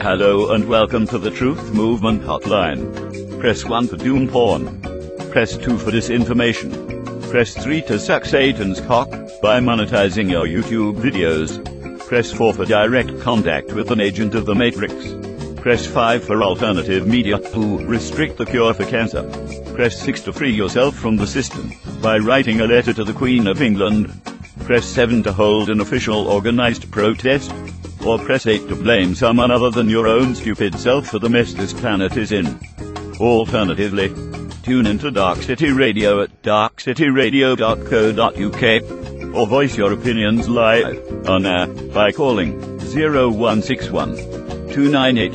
Hello and welcome to the Truth Movement Hotline. Press 1 for doom porn. Press 2 for disinformation. Press 3 to suck Satan's cock by monetizing your YouTube videos. Press 4 for direct contact with an agent of the Matrix. Press 5 for alternative media to restrict the cure for cancer. Press 6 to free yourself from the system by writing a letter to the Queen of England. Press 7 to hold an official organized protest. Or press 8 to blame someone other than your own stupid self for the mess this planet is in. Alternatively, tune into Darkcity Radio at darkcityradio.co.uk or voice your opinions live on air by calling 0161 298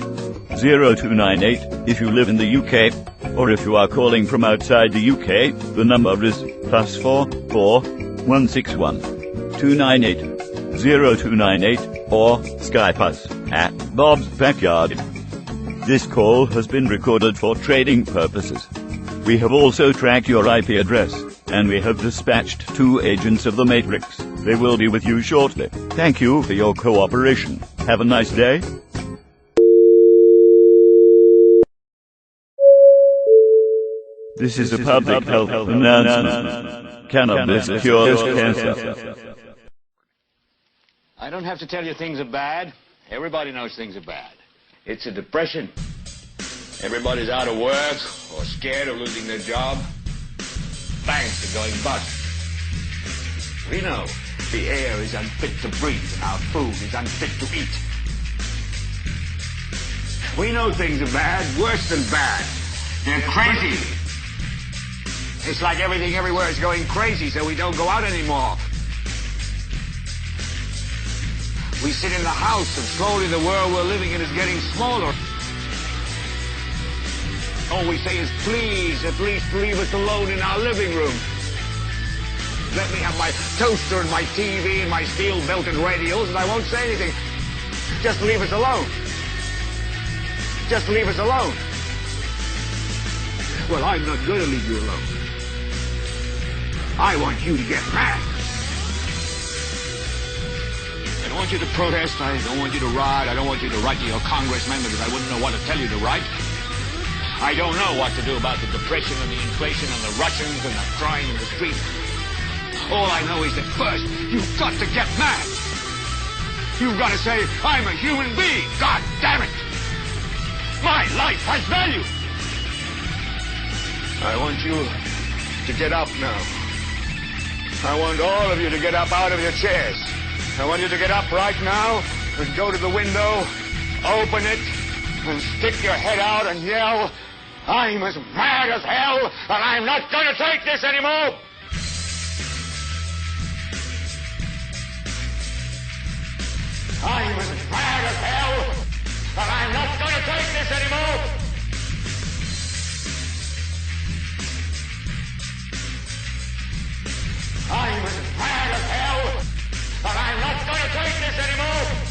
0298 if you live in the UK, or if you are calling from outside the UK, the number is +44 161 298 0298 or Skype us at Bob's Backyard. This call has been recorded for trading purposes. We have also tracked your IP address, and we have dispatched 2 agents of the Matrix. They will be with you shortly. Thank you for your cooperation. Have a nice day. This is a public health announcement. Cannabis cures cancer. I don't have to tell you things are bad. Everybody knows things are bad. It's a depression. Everybody's out of work or scared of losing their job. Banks are going bust. We know the air is unfit to breathe and our food is unfit to eat. We know things are bad, worse than bad. They're crazy. It's like everything everywhere is going crazy, so we don't go out anymore. We sit in the house, and slowly the world we're living in is getting smaller. All we say is, please, at least leave us alone in our living room. Let me have my toaster and my TV and my steel-belted radios, and I won't say anything. Just leave us alone. Just leave us alone. Well, I'm not going to leave you alone. I want you to get mad. I don't want you to protest. I don't want you to riot. I don't want you to write to your congressman because I wouldn't know what to tell you to write. I don't know what to do about the depression and the inflation and the Russians and the crime in the street. All I know is that first, you've got to get mad. You've got to say, I'm a human being. God damn it. My life has value. I want you to get up now. I want all of you to get up out of your chairs. I want you to get up right now and go to the window, open it, and stick your head out and yell, I'm as mad as hell, and I'm not going to take this anymore! I'm as mad as hell, and I'm not going to take this anymore! I'm as mad as hell, and I'm not going to take this anymore!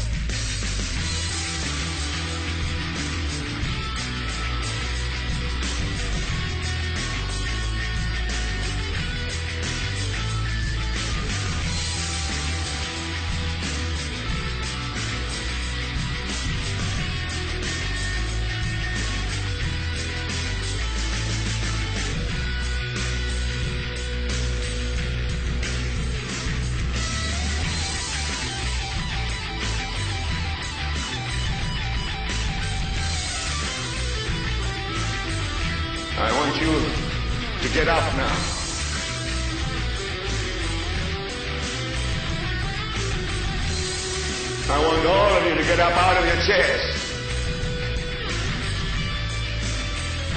I want you to get up now. I want all of you to get up out of your chairs.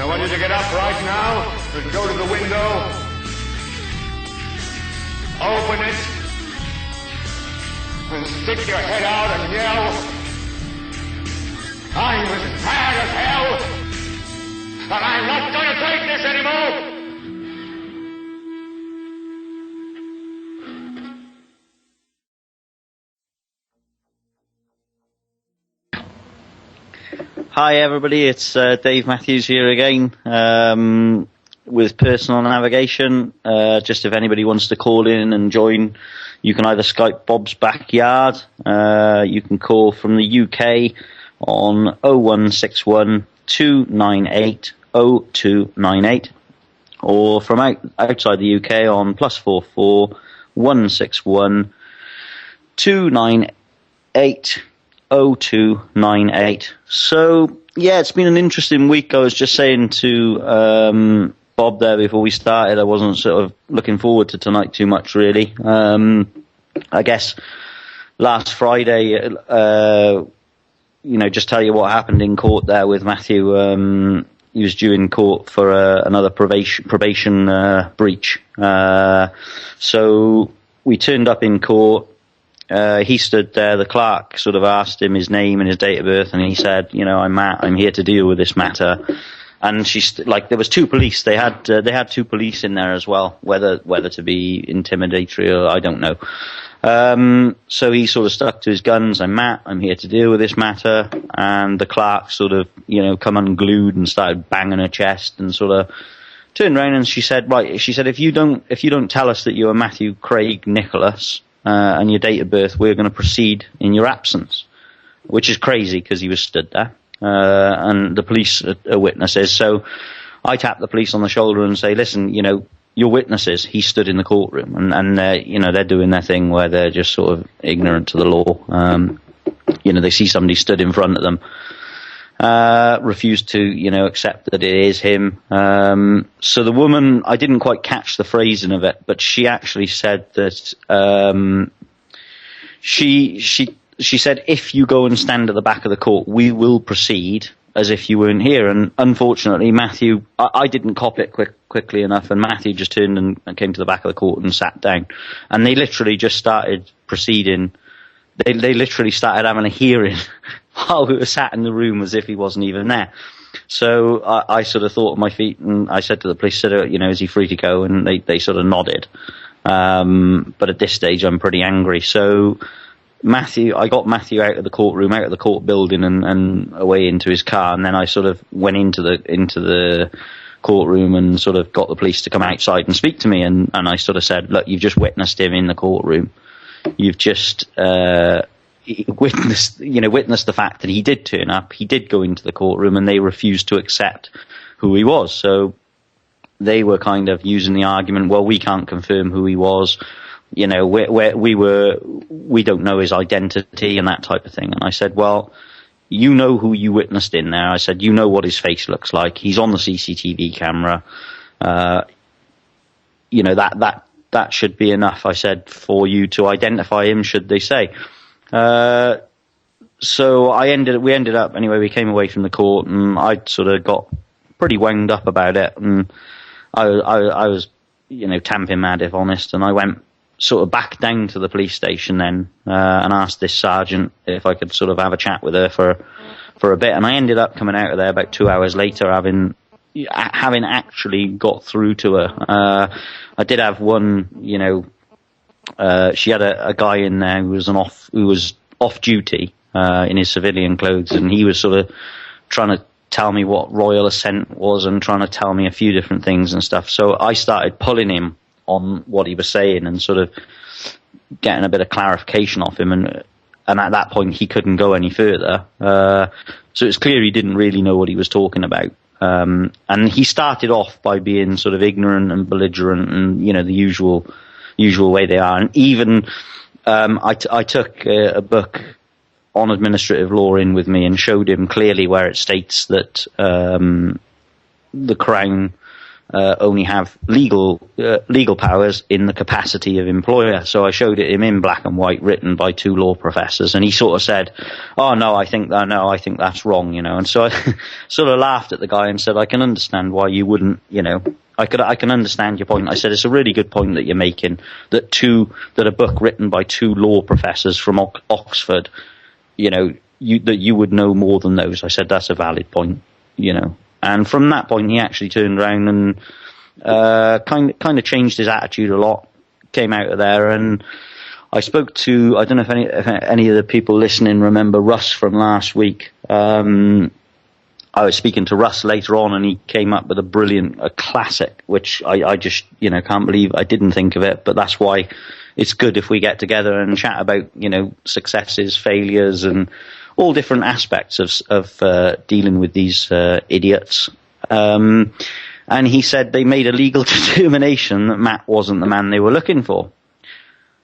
I want you to get up right now and go to the window, open it, and stick your head out and yell, I'm as mad as hell, and I'm not going to take this anymore! Hi everybody, it's Dave Matthews here again with Personal Navigation. Just if anybody wants to call in and join, you can either Skype Bob's Backyard, you can call from the UK on 0161 298 0298, or from outside the UK on +44 161 298 0298. So yeah, it's been an interesting week. I was just saying to Bob there before we started, I wasn't sort of looking forward to tonight too much, really. I guess last Friday, just tell you what happened in court there with Matthew. He was due in court for another probation breach. So we turned up in court. He stood there. The clerk sort of asked him his name and his date of birth, and he said, "I'm Matt. I'm here to deal with this matter." And there was two police. They had two police in there as well. Whether to be intimidatory or I don't know. So he sort of stuck to his guns. "I'm Matt. I'm here to deal with this matter." And the clerk sort of come unglued and started banging her chest and sort of turned around and she said, "Right," she said, if you don't tell us that you are Matthew Craig Nicholas and your date of birth, we're going to proceed in your absence," which is crazy because he was stood there. And the police are witnesses. So I tap the police on the shoulder and say, "Listen, you're witnesses. He stood in the courtroom," and they're doing their thing where they're just sort of ignorant to the law. They see somebody stood in front of them, refuse to accept that it is him. So the woman, I didn't quite catch the phrasing of it, but she actually said that she said, "If you go and stand at the back of the court, we will proceed as if you weren't here." And unfortunately, Matthew, I didn't cop it quickly enough, and Matthew just turned and came to the back of the court and sat down. And they literally just started proceeding. They literally started having a hearing while we were sat in the room as if he wasn't even there. So I sort of thought on my feet, and I said to the police, "Is he free to go?" And they sort of nodded. But at this stage, I'm pretty angry. So I got Matthew out of the courtroom, out of the court building, and away into his car, and then I sort of went into the courtroom and sort of got the police to come outside and speak to me, and I sort of said, "Look, you've just witnessed him in the courtroom. You've just witnessed the fact that he did turn up, he did go into the courtroom, and they refused to accept who he was." So they were kind of using the argument, "Well, we can't confirm who he was. We don't know his identity," and that type of thing. And I said, "Well, you know who you witnessed in there." I said, "You know what his face looks like. He's on the CCTV camera. That should be enough," I said, "for you to identify him, should they say." So we ended up, anyway, we came away from the court, and I sort of got pretty wound up about it, and I was, tamping mad, if honest, and I went sort of back down to the police station then, and asked this sergeant if I could sort of have a chat with her for a bit, and I ended up coming out of there about 2 hours later, having actually got through to her. I did have one, she had a guy in there who was off duty in his civilian clothes, and he was sort of trying to tell me what royal assent was and trying to tell me a few different things and stuff. So I started pulling him on what he was saying and sort of getting a bit of clarification off him, and at that point he couldn't go any further. So it's clear he didn't really know what he was talking about. And he started off by being sort of ignorant and belligerent and, the usual way they are. And even I took a book on administrative law in with me and showed him clearly where it states that the Crown only have legal powers in the capacity of employer. So I showed it him in black and white, written by two law professors, and he sort of said, "Oh no, I think that's wrong," And so I sort of laughed at the guy and said, "I can understand why you wouldn't, I can understand your point." I said, "It's a really good point that you're making, that a book written by two law professors from Oxford, that you would know more than those." I said, "That's a valid point, And from that point, he actually turned around and kind of changed his attitude a lot. Came out of there, and I spoke to, I don't know if any of the people listening remember Russ from last week. I was speaking to Russ later on, and he came up with a classic, which I just can't believe I didn't think of it. But that's why it's good if we get together and chat about successes, failures, and all different aspects of dealing with these idiots. And he said they made a legal determination that Matt wasn't the man they were looking for.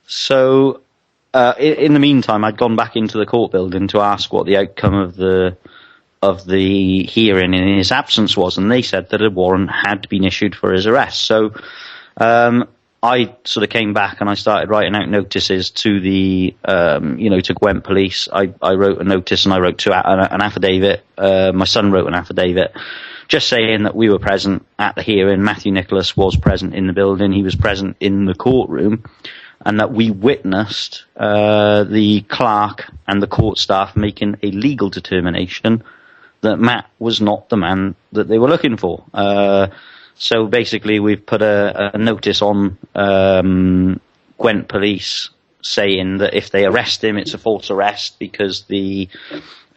So, in the meantime, I'd gone back into the court building to ask what the outcome of the hearing in his absence was, and they said that a warrant had been issued for his arrest. So, I sort of came back and I started writing out notices to the, to Gwent Police. I wrote a notice and I wrote an affidavit. My son wrote an affidavit, just saying that we were present at the hearing. Matthew Nicholas was present in the building. He was present in the courtroom, and that we witnessed the clerk and the court staff making a legal determination that Matt was not the man that they were looking for. So basically, we've put a notice on Gwent Police saying that if they arrest him, it's a false arrest because the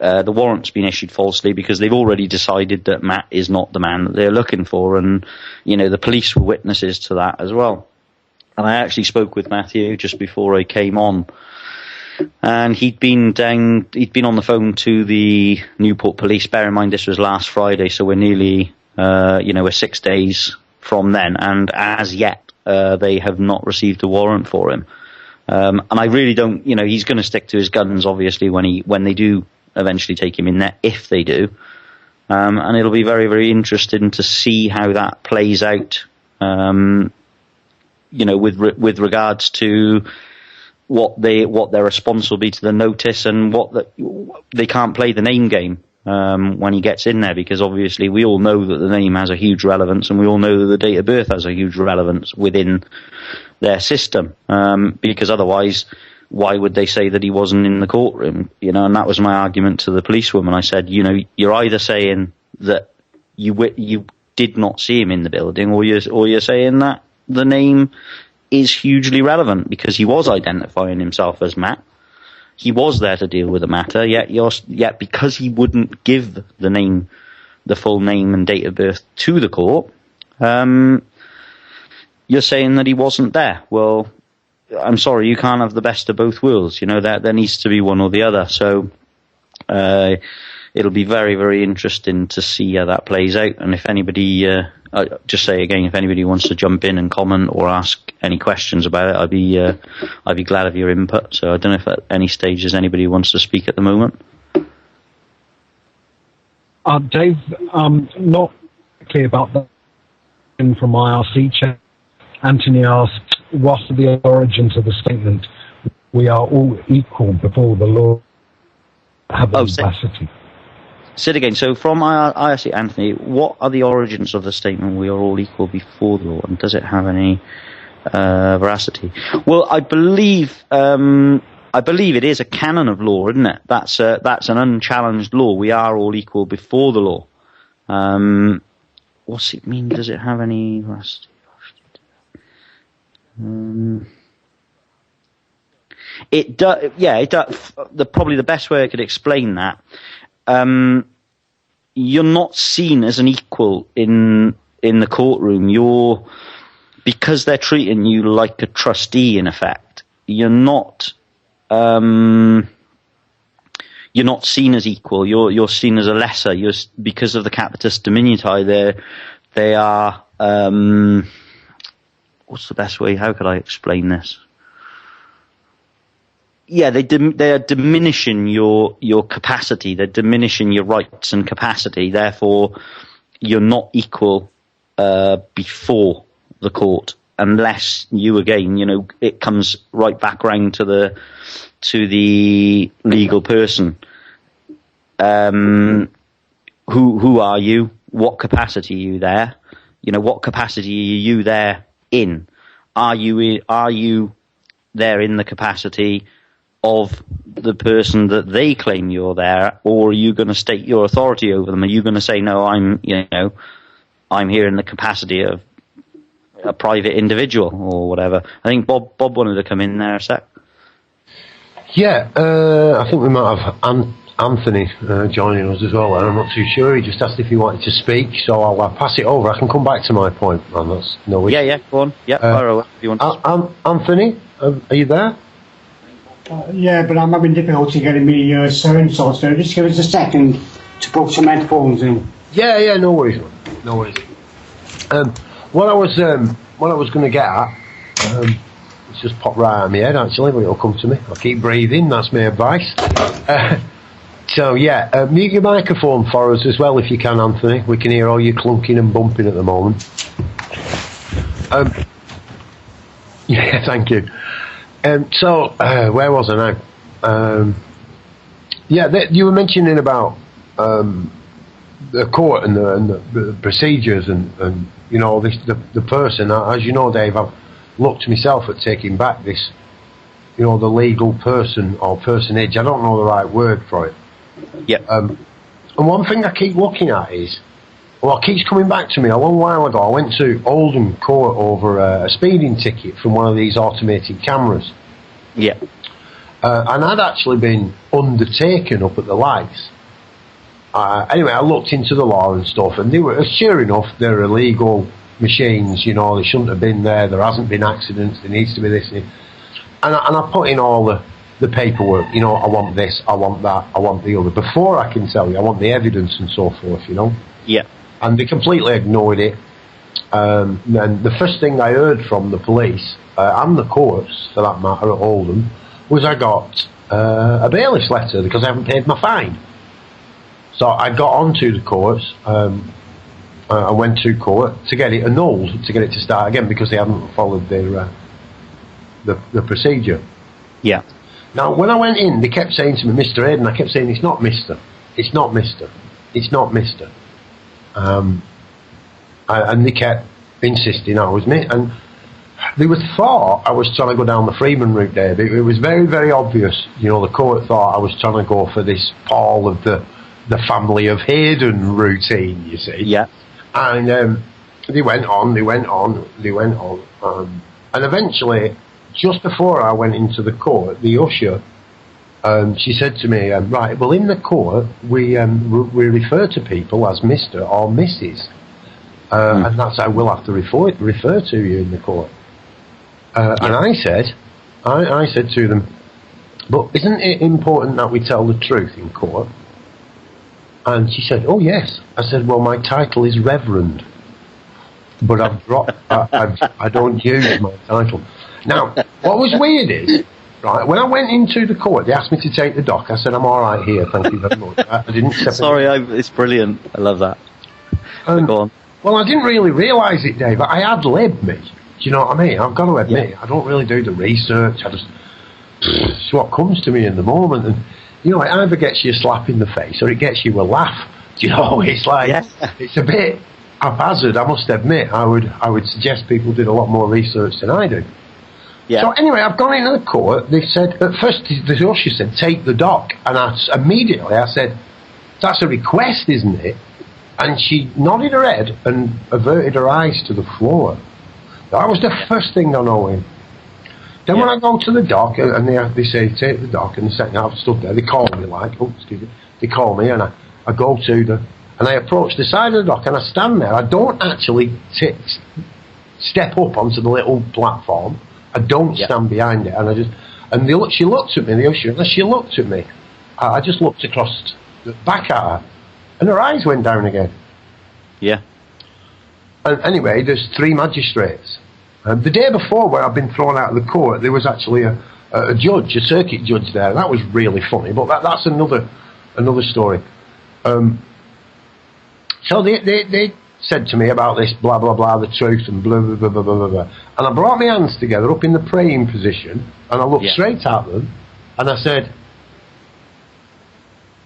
warrant's been issued falsely, because they've already decided that Matt is not the man that they're looking for, and the police were witnesses to that as well. And I actually spoke with Matthew just before I came on, and he'd been on the phone to the Newport Police. Bear in mind, this was last Friday, so we're nearly we're 6 days from then, and as yet they have not received a warrant for him. And I really don't, he's going to stick to his guns, obviously, when they do eventually take him in there, if they do. And it'll be very, very interesting to see how that plays out, with regards to what their response will be to the notice, and they can't play the name game when he gets in there, because obviously we all know that the name has a huge relevance, and we all know that the date of birth has a huge relevance within their system, because otherwise, why would they say that he wasn't in the courtroom? And that was my argument to the policewoman. I said, you're either saying that you did not see him in the building, or you're saying that the name is hugely relevant, because he was identifying himself as Matt. He was there to deal with the matter, yet because he wouldn't give the full name and date of birth to the court, you're saying that he wasn't there. Well, I'm sorry, you can't have the best of both worlds. There needs to be one or the other. So it'll be very, very interesting to see how that plays out. And if anybody, just say again, if anybody wants to jump in and comment or ask any questions about it, I'd be glad of your input. So I don't know if at any stages anybody wants to speak at the moment. Dave, not clear about that. From IRC chat, Anthony asked, what are the origins of the statement, we are all equal before the law? Capacity. Say it again. So from IRC, Anthony, what are the origins of the statement, we are all equal before the law, and does it have any veracity? Well, I believe it is a canon of law, isn't it? That's an unchallenged law. We are all equal before the law. What's it mean? Does it have any veracity? It does. Yeah, it does. Probably the best way I could explain that. You're not seen as an equal in the courtroom. Because they're treating you like a trustee in effect. You're not seen as equal. You're seen as a lesser. Because of the capitis diminutiae. They are. What's the best way? How could I explain this? Yeah, they are diminishing your capacity. They're diminishing your rights and capacity. Therefore, you're not equal before the court, unless you again, it comes right back round to the legal person. Who are you? What capacity are you there? What capacity are you there in? Are you there in the capacity of the person that they claim you're there, or are you going to state your authority over them? Are you going to say, no, I'm here in the capacity of a private individual or whatever? I think Bob wanted to come in there a sec. Yeah, I think we might have Anthony joining us as well, and I'm not too sure. He just asked if he wanted to speak, so I'll pass it over. I can come back to my point, man. That's no issue. Yeah, go on. Yeah, if you want to Anthony, are you there? Yeah, but I'm having difficulty getting me sound source there. Just give us a second to put some headphones in. Yeah, no worries, no worries. What I was going to get at, it's just popped right out of my head actually, but it'll come to me. I'll keep breathing. That's my advice. So yeah, mute your microphone for us as well if you can, Anthony. We can hear all you clunking and bumping at the moment. Yeah, thank you. So where was I now? You were mentioning about the court and the procedures and you know the person. As you know, Dave, I've looked myself at taking back this, you know, the legal person or personage. I don't know the right word for it. Yeah. And one thing I keep looking at is, well, it keeps coming back to me. A long while ago, I went to Oldham Court over a speeding ticket from one of these automated cameras. Yeah. And I'd actually been undertaken up at the lights. Anyway, I looked into the law and stuff, and they were, sure enough, they're illegal machines, you know, they shouldn't have been there, there hasn't been accidents, there needs to be this. And I put in all the paperwork, you know, I want this, I want that, I want the other. Before I can tell you, I want the evidence and so forth, you know. Yeah. And they completely ignored it. And the first thing I heard from the police, and the courts, for that matter, at Oldham, was I got a bailiff's letter because I haven't paid my fine. So I got onto the courts, I went to court to get it annulled, to get it to start again because they hadn't followed their the procedure. Yeah. Now, when I went in, they kept saying to me, Mr. Ed, and I kept saying, it's not Mr. It's not Mr. It's not Mr. And they kept insisting I was me. And they would thought I was trying to go down the Freeman route there. It was very, very obvious. You know, the court thought I was trying to go for this Paul of the family of Hayden routine, you see. Yeah. And they went on. And eventually, just before I went into the court, the usher, she said to me, right, well, in the court, we refer to people as Mr. or Mrs. And that's how we'll have to refer to you in the court. And I said to them, but isn't it important that we tell the truth in court? And she said, oh, yes. I said, well, my title is Reverend. But I've dropped, I don't use my title. Now, what was weird is, right, when I went into the court, they asked me to take the doc. I said, I'm all right here, thank you very much. I didn't step Sorry, it's brilliant. I love that. Go on. Well, I didn't really realise it, Dave. I ad-libbed me. Do you know what I mean? I've got to admit, I don't really do the research. I just, it's what comes to me in the moment. And, you know, it either gets you a slap in the face or it gets you a laugh. Do you know, it's like, it's a bit haphazard, I must admit. I would suggest people did a lot more research than I do. Yeah. So anyway, I've gone into the court. They said, at first, the usher said, take the doc. And immediately I said, that's a request, isn't it? And she nodded her head and averted her eyes to the floor. That was the first thing I know him. Then when I go to the dock, and they say, take the dock, and the second I've stood there, they call me they call me, and I go to and I approach the side of the dock, and I stand there. I don't actually step up onto the little platform. I don't stand behind it, and she looked at me, the usher, and as she looked at me, I just looked across back at her, and her eyes went down again. Yeah. And anyway, there's 3 magistrates. The day before, where I've been thrown out of the court, there was actually a judge, a circuit judge there. That was really funny, but that's another story. So they said to me about this blah blah blah, the truth and blah blah blah blah blah blah. And I brought my hands together up in the praying position, and I looked straight at them, and I said,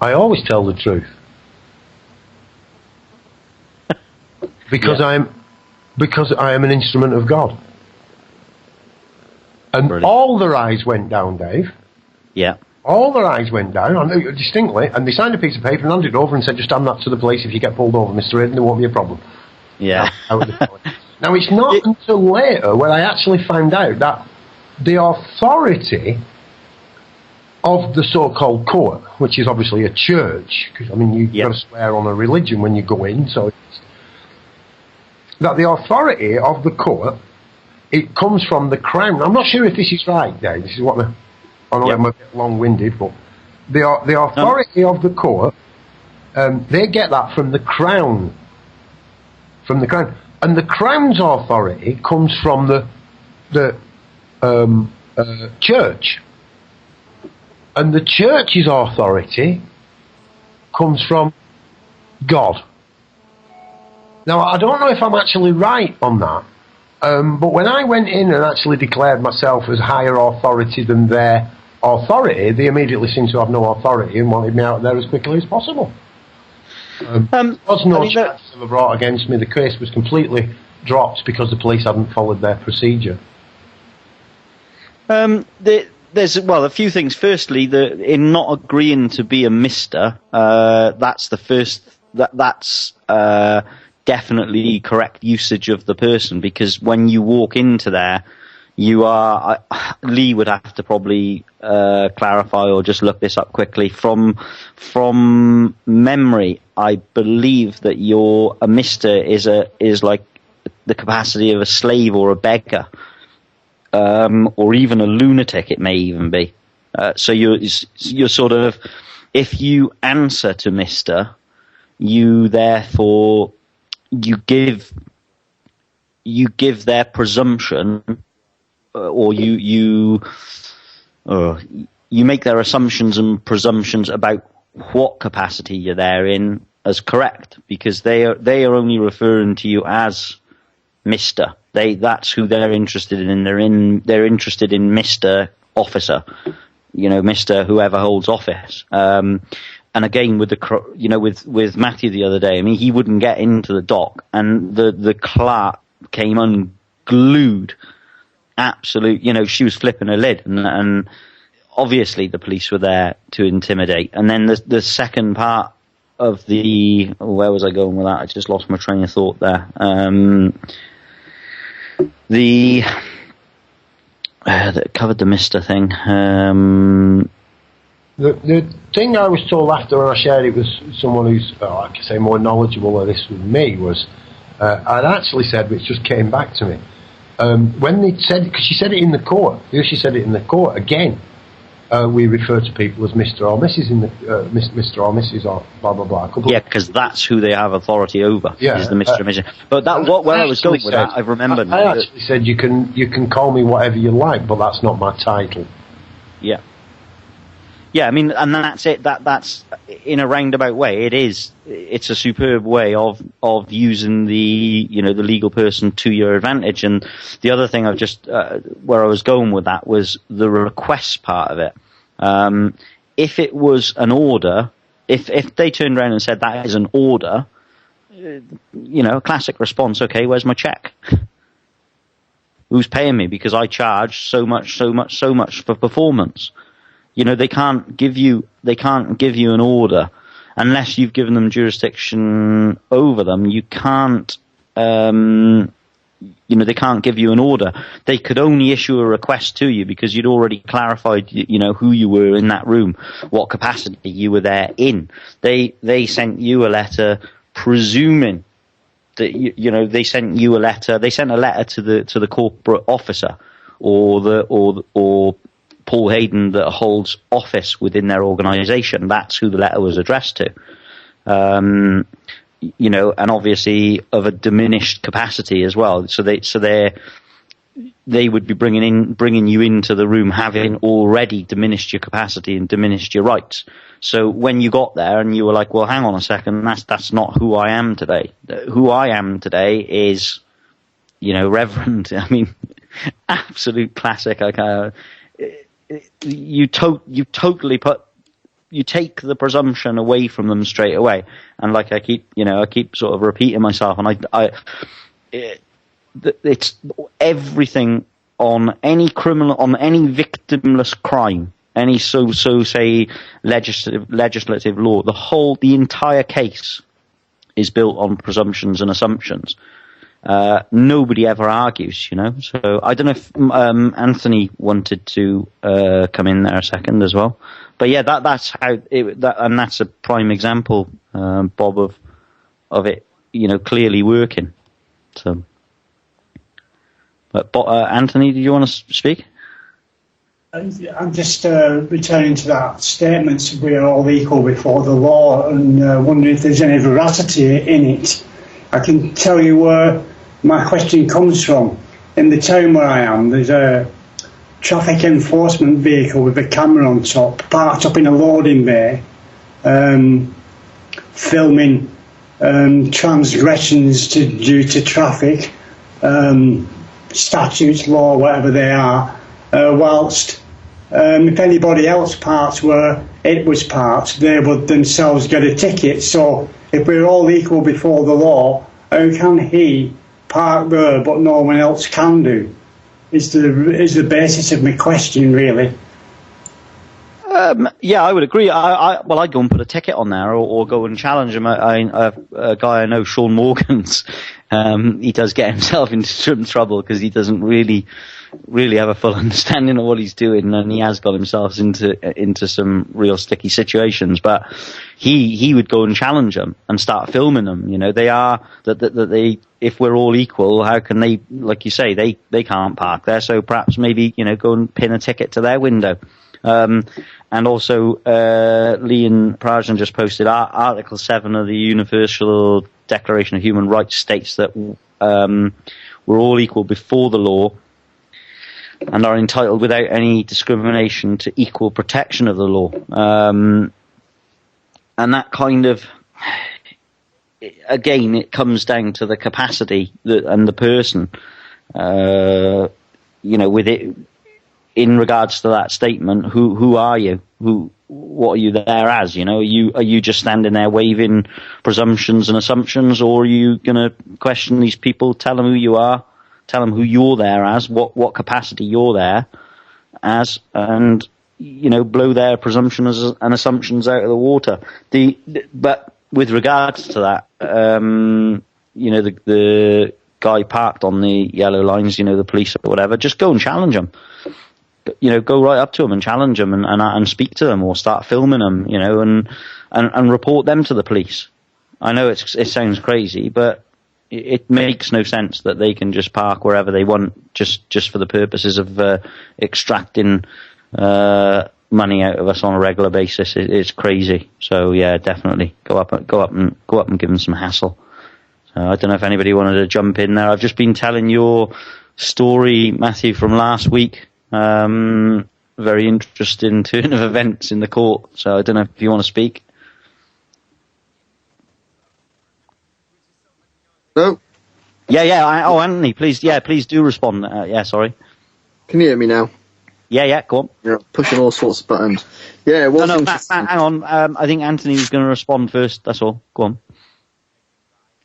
I always tell the truth. Because I am an instrument of God. And all their eyes went down, Dave. Yeah. All their eyes went down, I knew distinctly, and they signed a piece of paper and handed it over and said, just hand that to the police. If you get pulled over, Mr. Hayden, there won't be a problem. Yeah. Now, it's not until later when I actually found out that the authority of the so-called court, which is obviously a church, because, I mean, you've got to swear on a religion when you go in, so that the authority of the court, it comes from the Crown. I'm not sure if this is right, Dave. This is what I know I'm a bit long-winded, but the authority of the court, they get that from the Crown. From the Crown. And the Crown's authority comes from the Church. And the Church's authority comes from God. Now, I don't know if I'm actually right on that, but when I went in and actually declared myself as higher authority than their authority, they immediately seemed to have no authority and wanted me out of there as quickly as possible. There was no charges ever brought against me. The case was completely dropped because the police hadn't followed their procedure. There's a few things. Firstly, in not agreeing to be a mister, that's the first. That's definitely correct usage of the person, because when you walk into there, you are. Lee would have to probably clarify or just look this up quickly. From memory, I believe that a mister is like the capacity of a slave or a beggar. Or even a lunatic, it may even be. So you're sort of, if you answer to Mister, you therefore you give their presumption, or you make their assumptions and presumptions about what capacity you're there in as correct, because they are only referring to you as Mister. That's who they're interested in. They're interested in Mr. Officer, Mr. whoever holds office. And again, with with Matthew the other day, I mean, he wouldn't get into the dock, and the clerk came unglued. Absolute, she was flipping her lid, and obviously the police were there to intimidate. And then the second part of where was I going with that? I just lost my train of thought there. That covered the Mister thing. The thing I was told after when I shared it with someone who's, like I say, more knowledgeable of this than me was, I'd actually said, which just came back to me, when they said, because she said it in the court, she said it in the court again. We refer to people as Mr. or Mrs. in the Mr. or Mrs. or blah blah blah. Yeah, because that's who they have authority over. Yeah, is the Mr. and Mrs. But where I was going with that, I've remembered. I actually said you can call me whatever you like, but that's not my title. Yeah. Yeah, I mean, and that's it. That's in a roundabout way. It's a superb way of using the the legal person to your advantage. And the other thing I've just where I was going with that was the request part of it. If it was an order, if they turned around and said that is an order, a classic response. Okay, where's my check? Who's paying me because I charge so much for performance? They can't give you an order unless you've given them jurisdiction over them. You can't, they can't give you an order. They could only issue a request to you because you'd already clarified, who you were in that room, what capacity you were there in. They sent you a letter presuming that, they sent you a letter. They sent a letter to the corporate officer or Paul Hayden that holds office within their organisation. That's who the letter was addressed to. And obviously of a diminished capacity as well. So they would be bringing you into the room having already diminished your capacity and diminished your rights. So when you got there and you were like, well, hang on a second, that's not who I am today. Who I am today is, Reverend. I mean, absolute classic. You take the presumption away from them straight away, and like I keep sort of repeating myself, and it's everything on any criminal, on any victimless crime, any say legislative law. The entire case is built on presumptions and assumptions. Nobody ever argues, So I don't know if Anthony wanted to come in there a second as well. But yeah, that's how and that's a prime example, Bob, of it, clearly working. So, but Anthony, did you want to speak? I'm just returning to that statement, we're all equal before the law, and wondering if there's any veracity in it. I can tell you where my question comes from. In the town where I am, there's a traffic enforcement vehicle with a camera on top, parked up in a loading bay, filming transgressions due to traffic, statutes, law, whatever they are, whilst if anybody else parked where it was parked, they would themselves get a ticket. So if we're all equal before the law, how can he park there but no one else can do? Is the basis of my question, really. Yeah, I would agree. I'd go and put a ticket on there, or go and challenge him. A guy I know, Sean Morgans, he does get himself into some trouble because he doesn't really have a full understanding of what he's doing, and he has got himself into some real sticky situations. But he would go and challenge them and start filming them. You know, they if we're all equal, how can they, like you say, they can't park there, so perhaps maybe, you know, go and pin a ticket to their window. And also, Leon Prajan just posted Article 7 of the Universal Declaration of Human Rights states that we're all equal before the law and are entitled without any discrimination to equal protection of the law. And that kind of, again, it comes down to the capacity and the person, you know, with it. In regards to that statement, who are you? What are you there as? You know, are you just standing there waving presumptions and assumptions, or are you going to question these people, tell them who you are, tell them who you're there as, what capacity you're there as, and, you know, blow their presumptions and assumptions out of the water. But with regards to that, you know, the guy parked on the yellow lines, you know, the police or whatever, just go and challenge them. You know, go right up to them and challenge them and speak to them, or start filming them, you know, and report them to the police. I know it sounds crazy, but it makes no sense that they can just park wherever they want just for the purposes of extracting money out of us on a regular basis. It's crazy. So yeah, definitely go up and give them some hassle. So I don't know if anybody wanted to jump in there. I've just been telling your story, Matthew, from last week. Very interesting turn of events in the court. So I don't know if you want to speak. No. Yeah. Anthony, please do respond. Sorry. Can you hear me now? Yeah, go on. You're pushing all sorts of buttons. Yeah, it was interesting. Hang on. I think Anthony was going to respond first. That's all. Go on.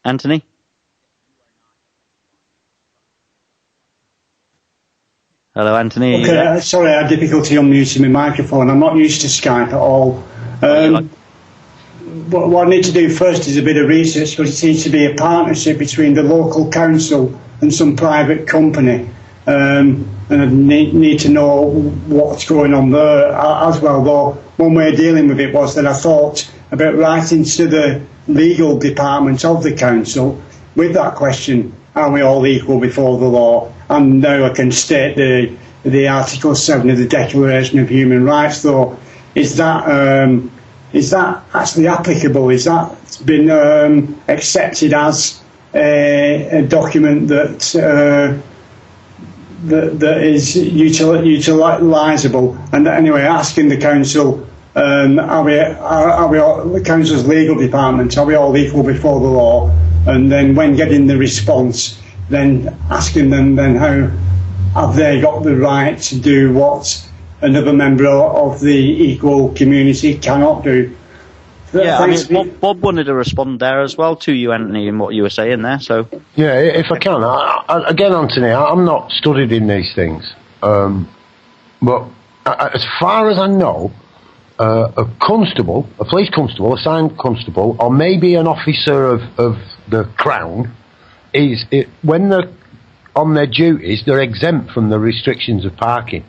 Anthony? Hello, Anthony. Okay, sorry, I had difficulty unmuting my microphone. I'm not used to Skype at all. What I need to do first is a bit of research, because it seems to be a partnership between the local council and some private company. And I need to know what's going on there as well. Though one way of dealing with it was that I thought about writing to the legal department of the council with that question: are we all equal before the law? And now I can state the Article 7 of the Declaration of Human Rights. Though, is that actually applicable? Is that been accepted as a document that is utilisable? And anyway, asking the council, are we all, the council's legal department, are we all equal before the law? And then when getting the response, then asking them then how have they got the right to do what another member of the equal community cannot do. Yeah, I mean, Bob wanted to respond there as well to you, Anthony, in what you were saying there. So yeah, if I can, again, Anthony, I'm not studied in these things, but as far as I know, a constable, a police constable, a signed constable, or maybe an officer of the Crown, when they're on their duties, they're exempt from the restrictions of parking.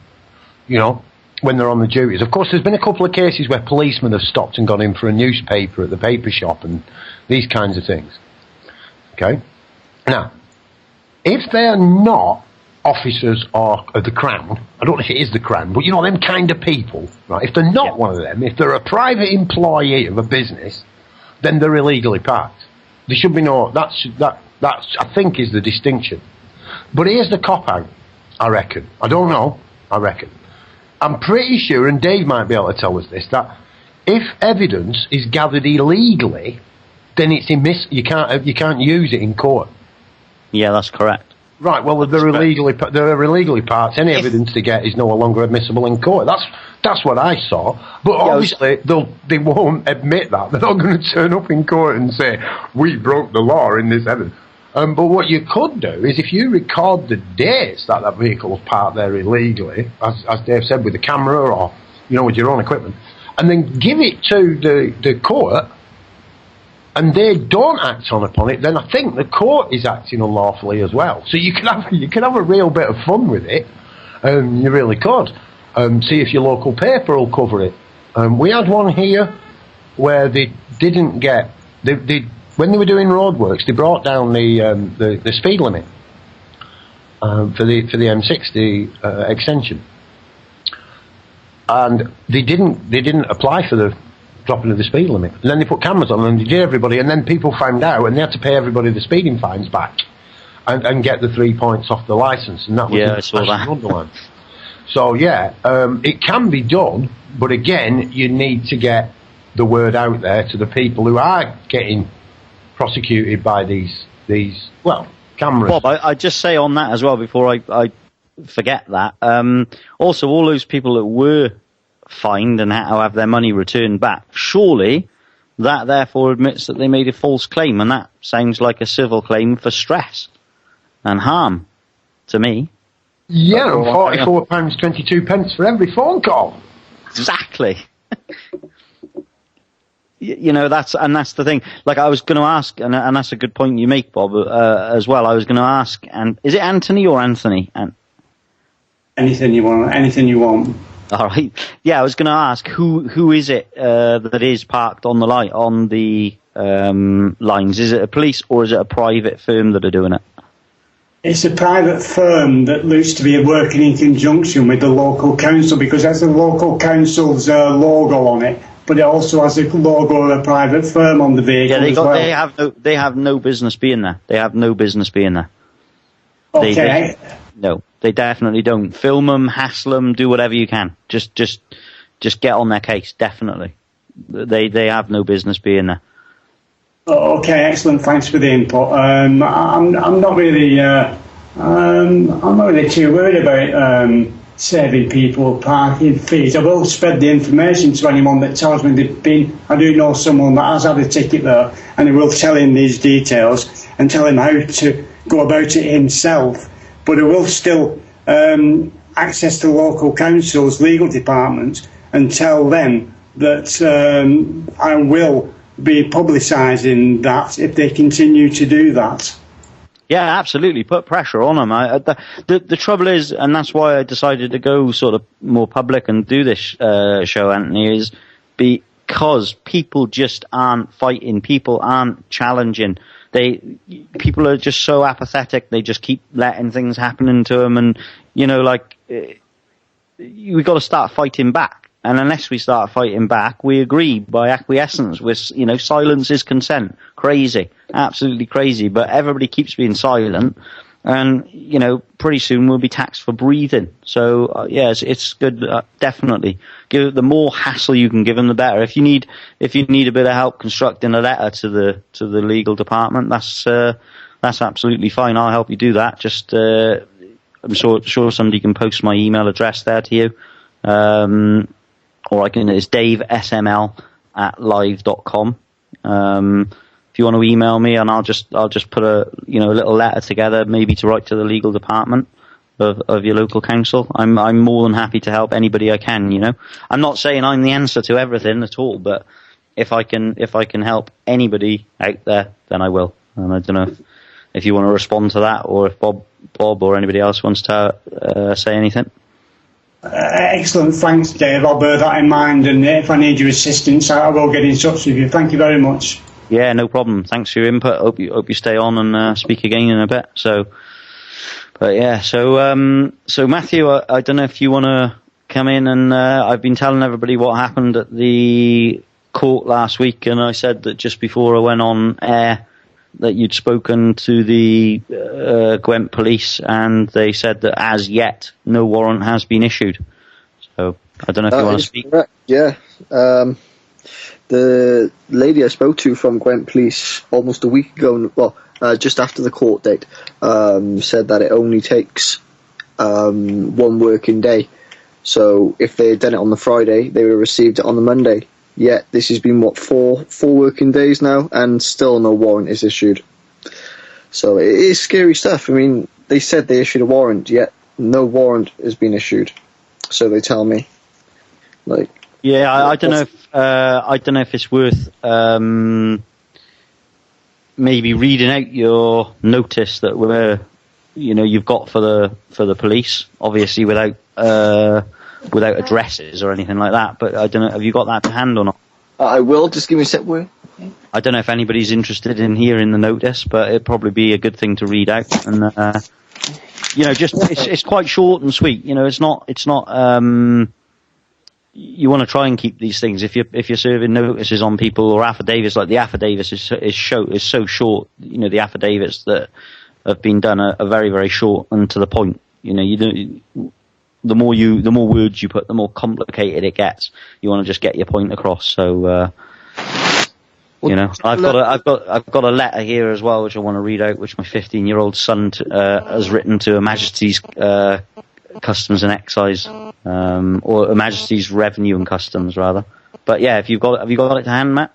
You know, when they're on the duties. Of course, there's been a couple of cases where policemen have stopped and gone in for a newspaper at the paper shop and these kinds of things. Okay? Now, if they're not officers are of the Crown, I don't know if it is the Crown, but you know, them kind of people, right? If they're not one of them, if they're a private employee of a business, then they're illegally parked. There should be no, that's I think is the distinction. But here's the cop-out, I reckon. I don't know, I reckon. I'm pretty sure, and Dave might be able to tell us this, that if evidence is gathered illegally, then it's you can't use it in court. Yeah, that's correct. Right, well, they're illegally parked. Any evidence they get is no longer admissible in court. That's what I saw. But obviously, they won't admit that. They're not going to turn up in court and say, we broke the law in this evidence. But what you could do is if you record the dates that vehicle was parked there illegally, as Dave said, with a camera or, with your own equipment, and then give it to the court, and they don't act upon it, then I think the court is acting unlawfully as well. So you can have a real bit of fun with it. You really could. See if your local paper will cover it. We had one here where they didn't get when they were doing roadworks, they brought down the speed limit for the M60 extension, and they didn't apply for the dropping of the speed limit. And then they put cameras on and they did everybody, and then people found out and they had to pay everybody the speeding fines back and get the 3 points off the licence, and that was I saw that. Underline. So it can be done, but again, you need to get the word out there to the people who are getting prosecuted by these cameras. Bob, I just say on that as well before I forget that. Also, all those people that were fined and had to have their money returned back, surely that therefore admits that they made a false claim, and that sounds like a civil claim for stress and harm to me. Yeah, and £44.22 for every phone call. Exactly. That's the thing. Like, I was going to ask, and that's a good point you make, Bob, as well. I was going to ask, and is it Anthony or Anthony? Anything you want. All right. Yeah, I was going to ask who is it that is parked on the lines? Is it a police or is it a private firm that are doing it? It's a private firm that looks to be working in conjunction with the local council, because that's the local council's logo on it, but it also has the logo of a private firm on the vehicle as well. They have no business being there. They have no business being there. Okay. No, they definitely don't. Film them, hassle them, do whatever you can. Just get on their case. Definitely, they have no business being there. Okay, excellent. Thanks for the input. I'm not really too worried about saving people parking fees. I will spread the information to anyone that tells me they've been. I do know someone that has had a ticket there, and I will tell him these details and tell him how to go about it himself. But I will still access the local council's legal department and tell them that I will be publicising that if they continue to do that. Yeah, absolutely. Put pressure on them. The trouble is, and that's why I decided to go sort of more public and do this show, Anthony, is because people just aren't fighting. People aren't challenging. People are just so apathetic. They just keep letting things happen to them, and we've got to start fighting back. And unless we start fighting back, we agree by acquiescence with, silence is consent. Crazy. Absolutely crazy. But everybody keeps being silent. And, pretty soon we'll be taxed for breathing. So, it's good. Definitely. The more hassle you can give them, the better. If you need a bit of help constructing a letter to the legal department, that's absolutely fine. I'll help you do that. Just, I'm sure somebody can post my email address there to you. Or it's davesml@live.com. If you want to email me, and I'll just put a little letter together, maybe to write to the legal department of your local council. I'm more than happy to help anybody I can. I'm not saying I'm the answer to everything at all, but if I can help anybody out there, then I will. And I don't know if you want to respond to that, or if Bob or anybody else wants to say anything. Excellent, thanks, Dave. I'll bear that in mind, and if I need your assistance, I will get in touch with you. Thank you very much. Yeah, no problem. Thanks for your input. Hope you stay on and speak again in a bit. So, But yeah, so Matthew, I don't know if you want to come in, and I've been telling everybody what happened at the court last week, and I said that just before I went on air that you'd spoken to the Gwent police, and they said that as yet no warrant has been issued. So I don't know if you want to speak. Correct. Yeah. The lady I spoke to from Gwent Police almost a week ago, just after the court date, said that it only takes 1 working day. So if they had done it on the Friday, they would have received it on the Monday. Yet this has been, four working days now, and still no warrant is issued. So it is scary stuff. I mean, they said they issued a warrant, yet no warrant has been issued. So they tell me. Yeah, I don't know if it's worth maybe reading out your notice that you've got for the police, obviously without addresses or anything like that. But I don't know, have you got that to hand or not? I will. Just give me a sec, will you? I don't know if anybody's interested in hearing the notice, but it'd probably be a good thing to read out. And it's quite short and sweet. It's not. You want to try and keep these things. If you're serving notices on people or affidavits, like the affidavits is so short. The affidavits that have been done are very, very short and to the point. The more words you put, the more complicated it gets. You want to just get your point across. So, I've got a letter here as well, which I want to read out, which my 15-year-old son has written to Her Majesty's Customs and Excise, or Her Majesty's Revenue and Customs, rather. But yeah, have you got it to hand, Matt?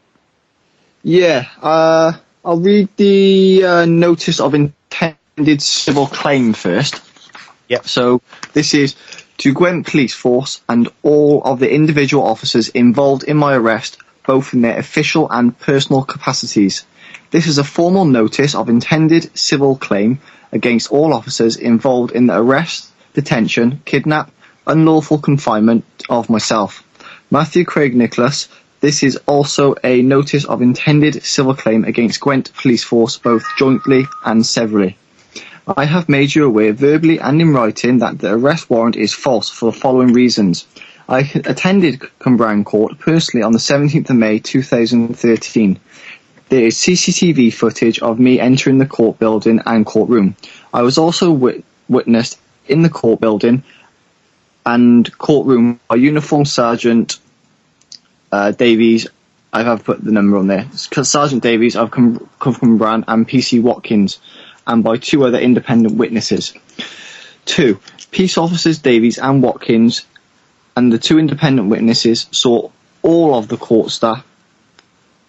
Yeah, I'll read the notice of intended civil claim first. Yep. So this is to Gwent Police Force and all of the individual officers involved in my arrest, both in their official and personal capacities. This is a formal notice of intended civil claim against all officers involved in the arrest, detention, kidnap, unlawful confinement of myself, Matthew Craig Nicholas. This is also a notice of intended civil claim against Gwent Police Force, both jointly and severally. I have made you aware verbally and in writing that the arrest warrant is false for the following reasons. I attended Cumbrian Court personally on the 17th of May 2013. There is CCTV footage of me entering the court building and courtroom. I was also witnessed in the court building and courtroom by Uniform Sergeant Davies. I have put the number on there. Sergeant Davies of Cumbrian and PC Watkins, and by 2 other independent witnesses. 2. Peace officers Davies and Watkins and the 2 independent witnesses saw all of the court staff,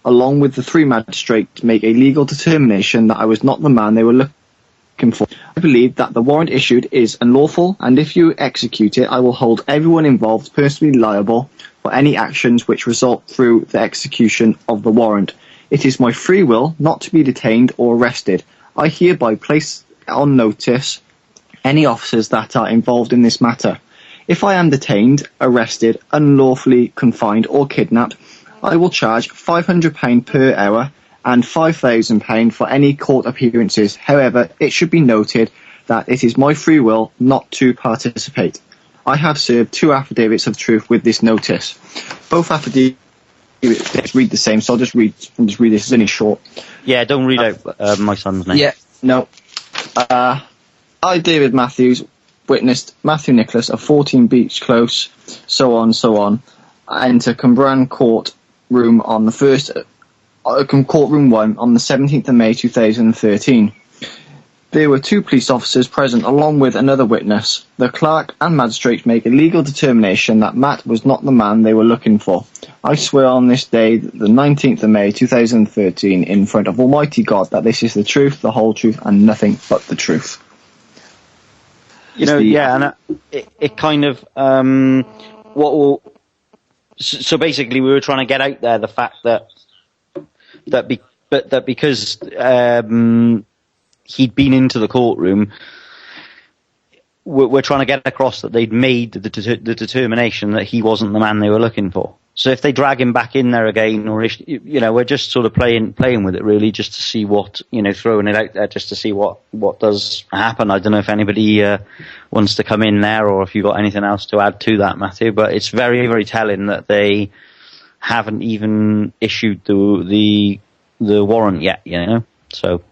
along with the 3 magistrates, make a legal determination that I was not the man they were looking for. I believe that the warrant issued is unlawful, and if you execute it, I will hold everyone involved personally liable for any actions which result through the execution of the warrant. It is my free will not to be detained or arrested. I hereby place on notice any officers that are involved in this matter. If I am detained, arrested, unlawfully confined or kidnapped, I will charge £500 per hour and £5,000 for any court appearances. However, it should be noted that it is my free will not to participate. I have served 2 affidavits of truth with this notice. Both affidavits read the same, so I'll just read this. It's only short. Yeah, don't read out my son's name. Yeah, no. I, David Matthews, witnessed Matthew Nicholas of 14 Beach Close, so on, enter Cumbrian Court Room on the first, Courtroom 1 on the 17th of May 2013. There were 2 police officers present along with another witness. The clerk and magistrate make a legal determination that Matt was not the man they were looking for. I swear on this day, the 19th of May 2013, in front of Almighty God, that this is the truth, the whole truth, and nothing but the truth. And it kind of so basically we were trying to get out there the fact that because he'd been into the courtroom, we're trying to get across that they'd made the determination that he wasn't the man they were looking for. So if they drag him back in there again, or we're just sort of playing with it really, just to see what, throwing it out there just to see what does happen. I don't know if anybody wants to come in there, or if you've got anything else to add to that, Matthew. But it's very, very telling that they haven't even issued the warrant yet. So.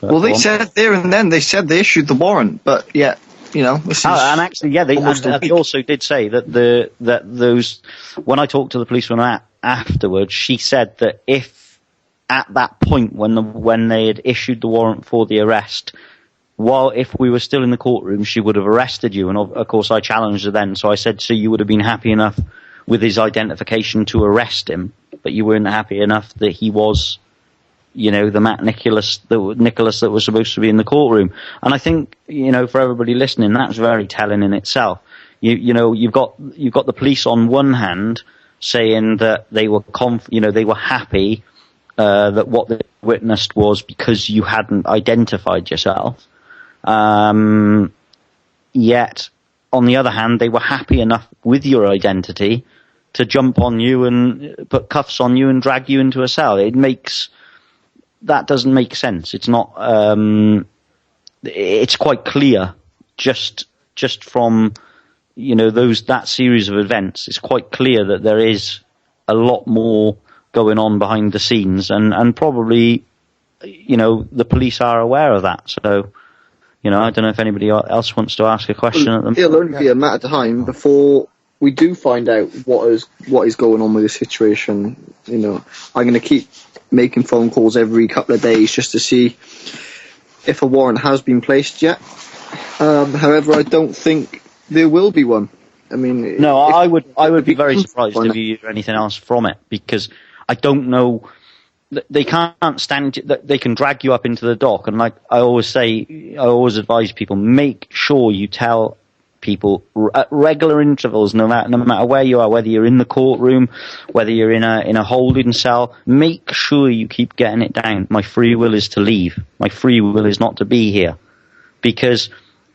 Well, they said there and then they issued the warrant, but yet. This is and actually, they also did say that those. When I talked to the policeman afterwards, she said that if at that point when they had issued the warrant for the arrest, if we were still in the courtroom, she would have arrested you. And of course, I challenged her then. So I said, so you would have been happy enough with his identification to arrest him, but you weren't happy enough that he was. The Matt Nicholas that was supposed to be in the courtroom. And I think, for everybody listening, that's very telling in itself. You've got the police on one hand saying that they were they were happy, that what they witnessed was because you hadn't identified yourself. Yet, on the other hand, they were happy enough with your identity to jump on you and put cuffs on you and drag you into a cell. That doesn't make sense. It's not. It's quite clear, just from that series of events. It's quite clear that there is a lot more going on behind the scenes, and probably, the police are aware of that. So, I don't know if anybody else wants to ask a question at them. It'll only be a matter of time before we do find out what is going on with the situation. I'm going to keep making phone calls every couple of days just to see if a warrant has been placed yet. However, I don't think there will be one. I mean, no, I would be very surprised if you hear anything else from it, because I don't know. They can't stand. They can drag you up into the dock, and like I always advise people, make sure you tell people at regular intervals, no matter where you are, whether you're in the courtroom, whether you're in a holding cell, make sure you keep getting it down. My free will is to leave. My free will is not to be here, because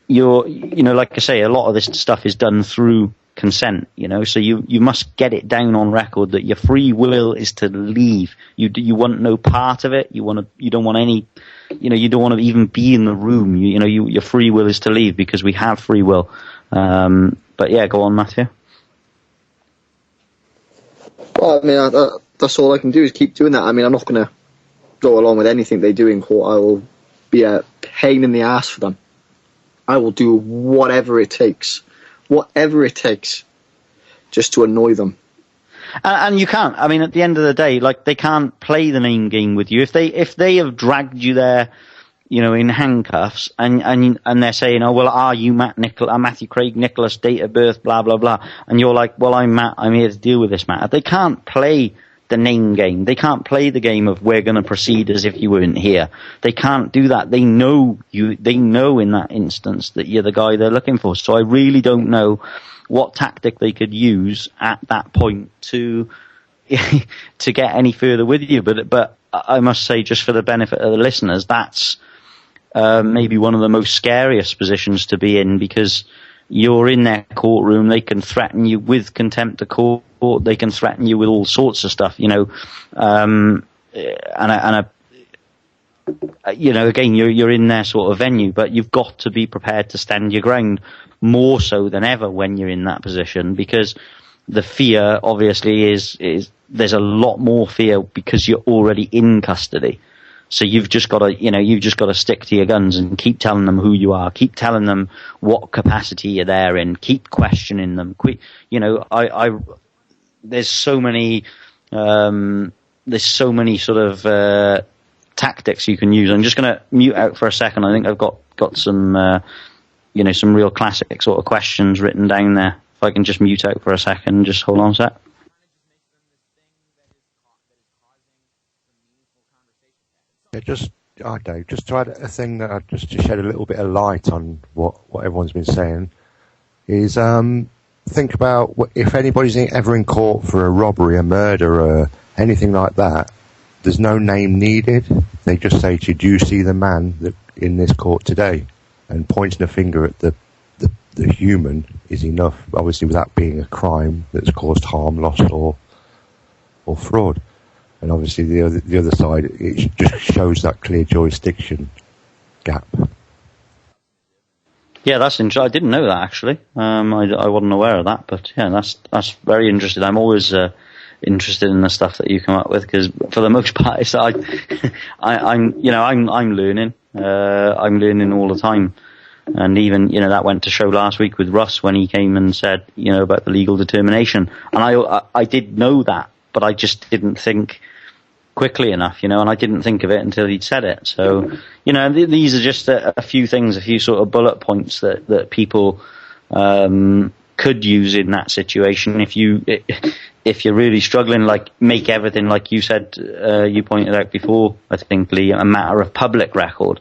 like I say, a lot of this stuff is done through consent, so you must get it down on record that your free will is to leave. You want no part of it. You don't want any, you don't want to even be in the room. Your free will is to leave, because we have free will. But yeah, go on, Matthew. Well, I mean, that's all I can do is keep doing that. I mean, I'm not going to go along with anything they do in court. I will be a pain in the ass for them. I will do whatever it takes, just to annoy them. And you can't. I mean, at the end of the day, like, they can't play the name game with you. If they have dragged you there, in handcuffs, and they're saying, oh, well, are you Matthew Craig Nicholas, date of birth, blah, blah, blah. And you're like, well, I'm Matt, I'm here to deal with this matter. They can't play the name game. They can't play the game of we're going to proceed as if you weren't here. They can't do that. They know in that instance that you're the guy they're looking for. So I really don't know what tactic they could use at that point to get any further with you. But I must say, just for the benefit of the listeners, that's maybe one of the most scariest positions to be in, because you're in their courtroom. They can threaten you with contempt of court. They can threaten you with all sorts of stuff, again, you're in their sort of venue, but you've got to be prepared to stand your ground, more so than ever when you're in that position, because the fear obviously is there's a lot more fear because you're already in custody. So you've just got to stick to your guns and keep telling them who you are, keep telling them what capacity you're there in, keep questioning them. There's so many sort of tactics you can use. I'm just going to mute out for a second. I think I've got some some real classic sort of questions written down there. If I can just mute out for a second, just hold on a sec. Yeah, just to add a thing that just to shed a little bit of light on what everyone's been saying is think about if anybody's ever in court for a robbery, a murder, or anything like that. There's no name needed. They just say to you, "Do you see the man that in this court today?" and pointing a finger at the the human is enough, obviously, without being a crime that's caused harm, loss, or fraud. And obviously, the other side, it just shows that clear jurisdiction gap. Yeah, that's interesting. I didn't know that, actually. I wasn't aware of that, but yeah, that's very interesting. I'm always interested in the stuff that you come up with, because for the most part, it's I'm learning. I'm learning all the time. And even, that went to show last week with Russ when he came and said, about the legal determination. And I did know that, but I just didn't think quickly enough, and I didn't think of it until he'd said it. So, these are just a few things, a few sort of bullet points that people could use in that situation. If you're really struggling, like, make everything, like you said, you pointed out before, I think, Lee, a matter of public record.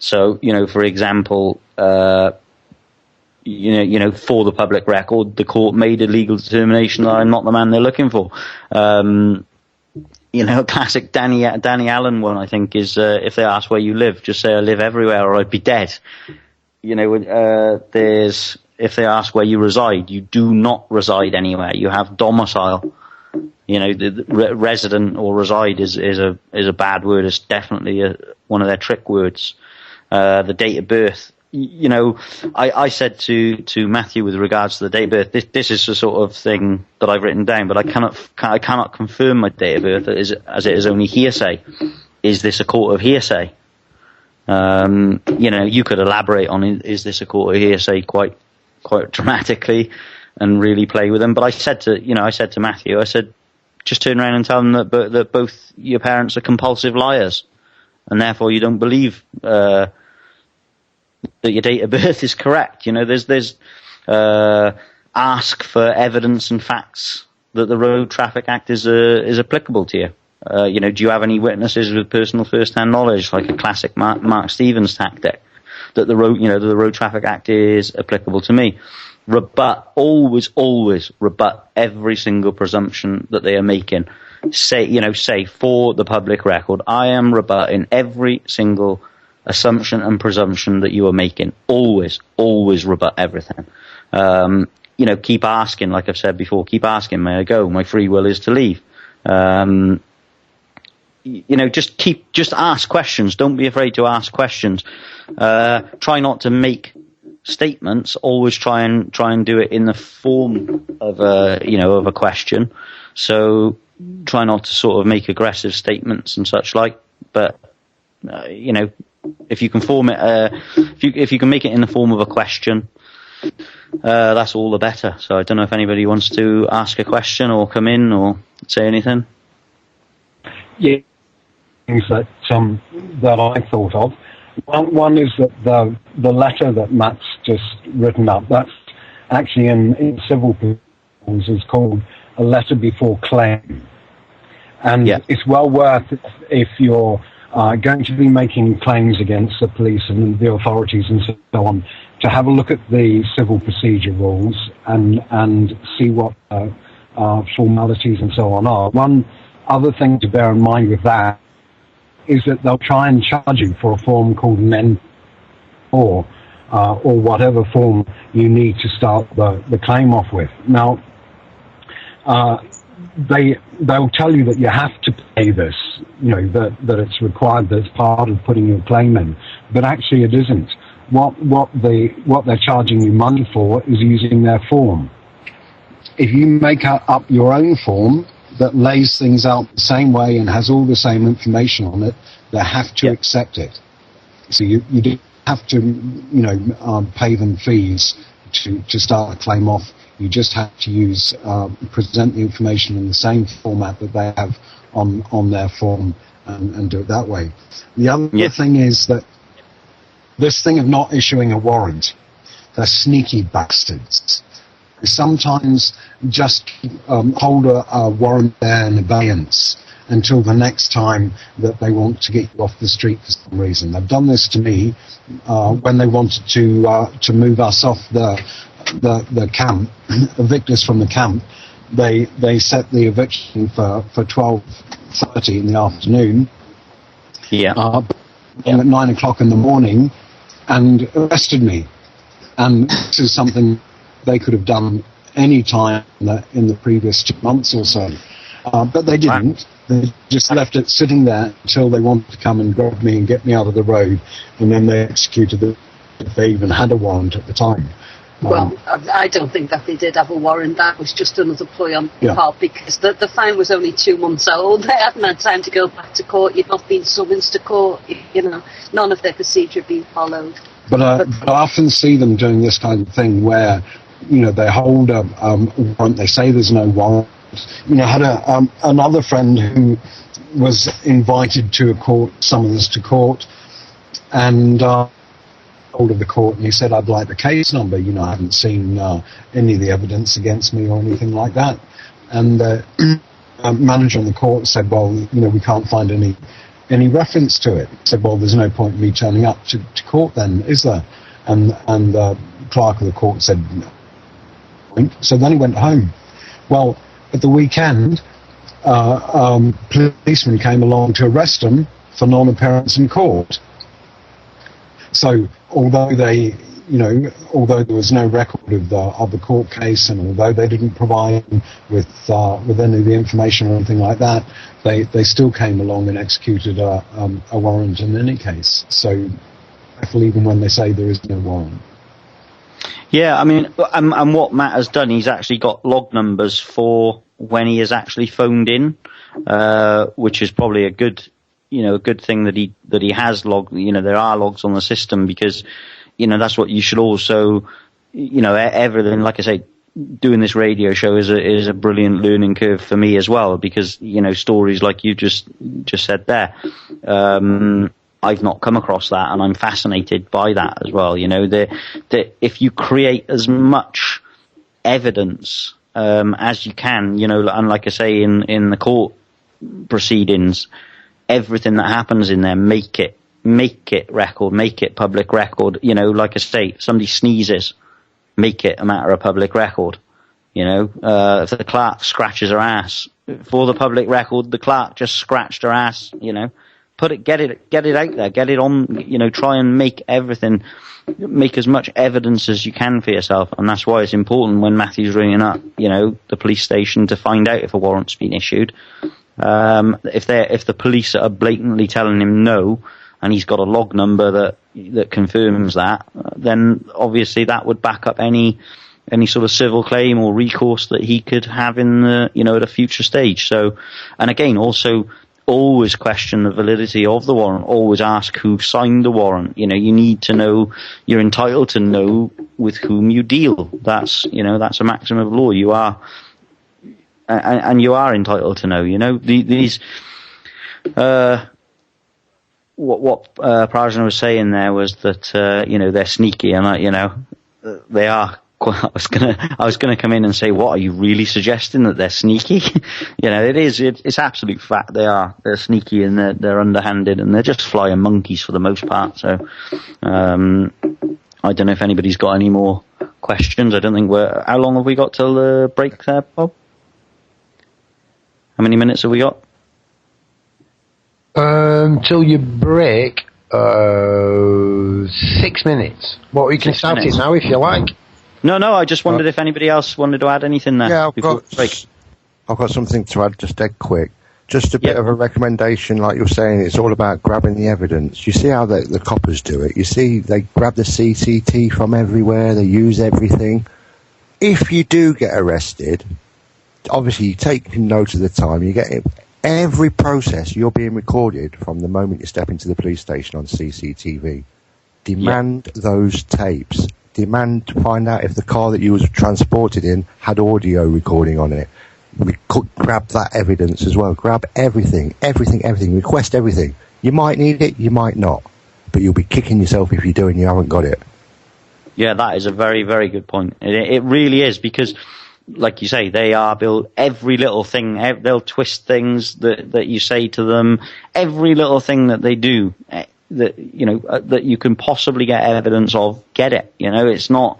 So, for example, for the public record, the court made a legal determination that I'm not the man they're looking for. Classic Danny Allen one, I think, is if they ask where you live, just say I live everywhere or I'd be dead. There's, if they ask where you reside, you do not reside anywhere. You have domicile. The resident or reside is a bad word. It's definitely one of their trick words. The date of birth. I said to Matthew with regards to the date of birth, this is the sort of thing that I've written down, but I cannot confirm my date of birth as it is only hearsay. Is this a court of hearsay? You could elaborate on is this a court of hearsay quite dramatically and really play with them. But I said to Matthew, I said, just turn around and tell them that both your parents are compulsive liars, and therefore you don't believe that your date of birth is correct. There's ask for evidence and facts that the Road Traffic Act is applicable to you. Do you have any witnesses with personal first-hand knowledge, like a classic Mark Stevens tactic, that the Road Traffic Act is applicable to me? Always rebut every single presumption that they are making. Say for the public record, I am rebutting every single assumption and presumption that you are making. Always rebut everything. Keep asking, like I've said before, keep asking, may I go? My free will is to leave. Just ask questions. Don't be afraid to ask questions. Try not to make statements. Always try and do it in the form of a question. So try not to sort of make aggressive statements and such like, but if you can form it, if you can make it in the form of a question, that's all the better. So I don't know if anybody wants to ask a question or come in or say anything. Yeah, things that I thought of. One is that the letter that Matt's just written up, that's actually in civil rules is called a letter before claim, and it's well worth, if you're going to be making claims against the police and the authorities and so on, to have a look at the civil procedure rules and see what formalities and so on are. One other thing to bear in mind with that is that they'll try and charge you for a form called an N4 or whatever form you need to start the claim off with. Now, they'll tell you that you have to pay this, that it's required, that it's part of putting your claim in, but actually it isn't. What they're charging you money for is using their form. If you make up your own form that lays things out the same way and has all the same information on it, they have to accept it. So you don't have to, pay them fees to start a claim off. You just have to present the information in the same format that they have on their form and do it that way. The other thing is that this thing of not issuing a warrant, they're sneaky bastards. Sometimes just hold a warrant there in abeyance until the next time that they want to get you off the street for some reason. They've done this to me when they wanted to move us off the camp, evict us from the camp. They set the eviction for 12:30 in the afternoon. And at 9 o'clock in the morning, and arrested me. And this is something they could have done any time in the previous 2 months or so. But they didn't. They just left it sitting there until they wanted to come and grab me and get me out of the road, and then they executed it if they even had a warrant at the time. Well, I don't think that they did have a warrant. That was just another ploy on their part, because the fine was only 2 months old. They hadn't had time to go back to court. You'd not been summoned to court. You know, none of their procedure being followed. But I often see them doing this kind of thing where, you know, they hold a warrant, they say there's no warrant. You know, I had another friend who was invited to a court, summoned us to court, and hold of the court, and he said, I'd like the case number. You know, I haven't seen any of the evidence against me or anything like that. And the manager on the court said, well, you know, we can't find any reference to it. He said, well, there's no point in me turning up to court then, is there? And the clerk of the court said, no. So then he went home. Well, at the weekend, policemen came along to arrest him for non-appearance in court. So although there was no record of the court case, and although they didn't provide him with any of the information or anything like that, they still came along and executed a warrant in any case. So even when they say there is no warrant. Yeah, I mean, and what Matt has done, he's actually got log numbers for when he has actually phoned in, which is probably a good thing that he has logged. You know, there are logs on the system, because, you know, that's what you should also, you know, everything, like I say, doing this radio show is a brilliant learning curve for me as well, because, you know, stories like you just said there, I've not come across that, and I'm fascinated by that as well. You know, that if you create as much evidence as you can, you know, and like I say, in the court proceedings, everything that happens in there, make it record, make it public record. You know, like I say, somebody sneezes, make it a matter of public record. You know, if the clerk scratches her ass, for the public record, the clerk just scratched her ass. You know, get it out there, get it on. You know, try and make as much evidence as you can for yourself, and that's why it's important when Matthew's ringing up, you know, the police station to find out if a warrant's been issued. If the police are blatantly telling him no, and he's got a log number that confirms that, then obviously that would back up any sort of civil claim or recourse that he could have in the, you know, at a future stage. So, and again, also always question the validity of the warrant. Always ask who signed the warrant. You know, you need to know, you're entitled to know with whom you deal. That's a maxim of law. You are. And you are entitled to know, you know, these, what Prajna was saying there was that, you know, they're sneaky, and, you know, they are. I was gonna come in and say, what, are you really suggesting that they're sneaky? You know, it's absolute fact they're sneaky, and they're underhanded, and they're just flying monkeys for the most part. So, I don't know if anybody's got any more questions. I don't think how long have we got till the break there, Bob? How many minutes have we got? Till you break, 6 minutes. Well, you can start it now if you like. No, I just wondered if anybody else wanted to add anything there. Yeah, I've got something to add, just dead quick. Just a bit of a recommendation, like you're saying, it's all about grabbing the evidence. You see how the coppers do it. You see, they grab the CCT from everywhere, they use everything. If you do get arrested, obviously you take note of the time, you get it. Every process, you're being recorded from the moment you step into the police station on CCTV. Demand those tapes. Demand to find out if the car that you was transported in had audio recording on it. Grab that evidence as well. Grab everything. Request everything. You might need it, you might not. But you'll be kicking yourself if you do and you haven't got it. Yeah, that is a very, very good point. It really is, because, like you say, they are built every little thing. They'll twist things that you say to them. Every little thing that they do, that, you know, that you can possibly get evidence of, get it. You know, it's not.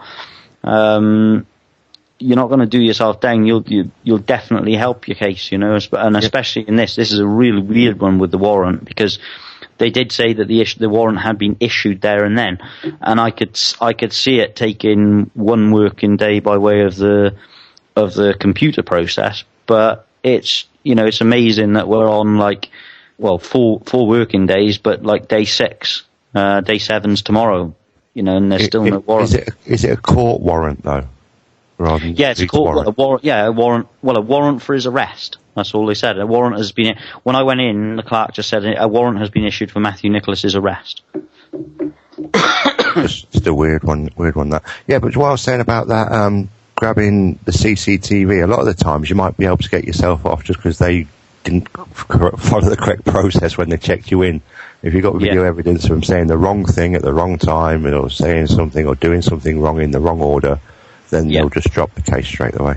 You're not going to do yourself down. You'll definitely help your case. You know, and especially in this is a really weird one with the warrant, because they did say that the warrant had been issued there and then, and I could see it taking 1 working day by way of the computer process. But it's amazing that we're on 4 working days, but day 6, day 7's tomorrow, and there's still no warrant. Is it a court warrant though? Yeah, it's a court warrant. A warrant. Well, a warrant for his arrest. That's all they said. A warrant has been. When I went in, the clerk just said a warrant has been issued for Matthew Nicholas's arrest. Just a weird one. That. Yeah, but what I was saying about that, grabbing the CCTV. A lot of the times, you might be able to get yourself off just because they didn't follow the correct process when they checked you in. If you've got video evidence of them saying the wrong thing at the wrong time, or saying something or doing something wrong in the wrong order, then they'll just drop the case straight away.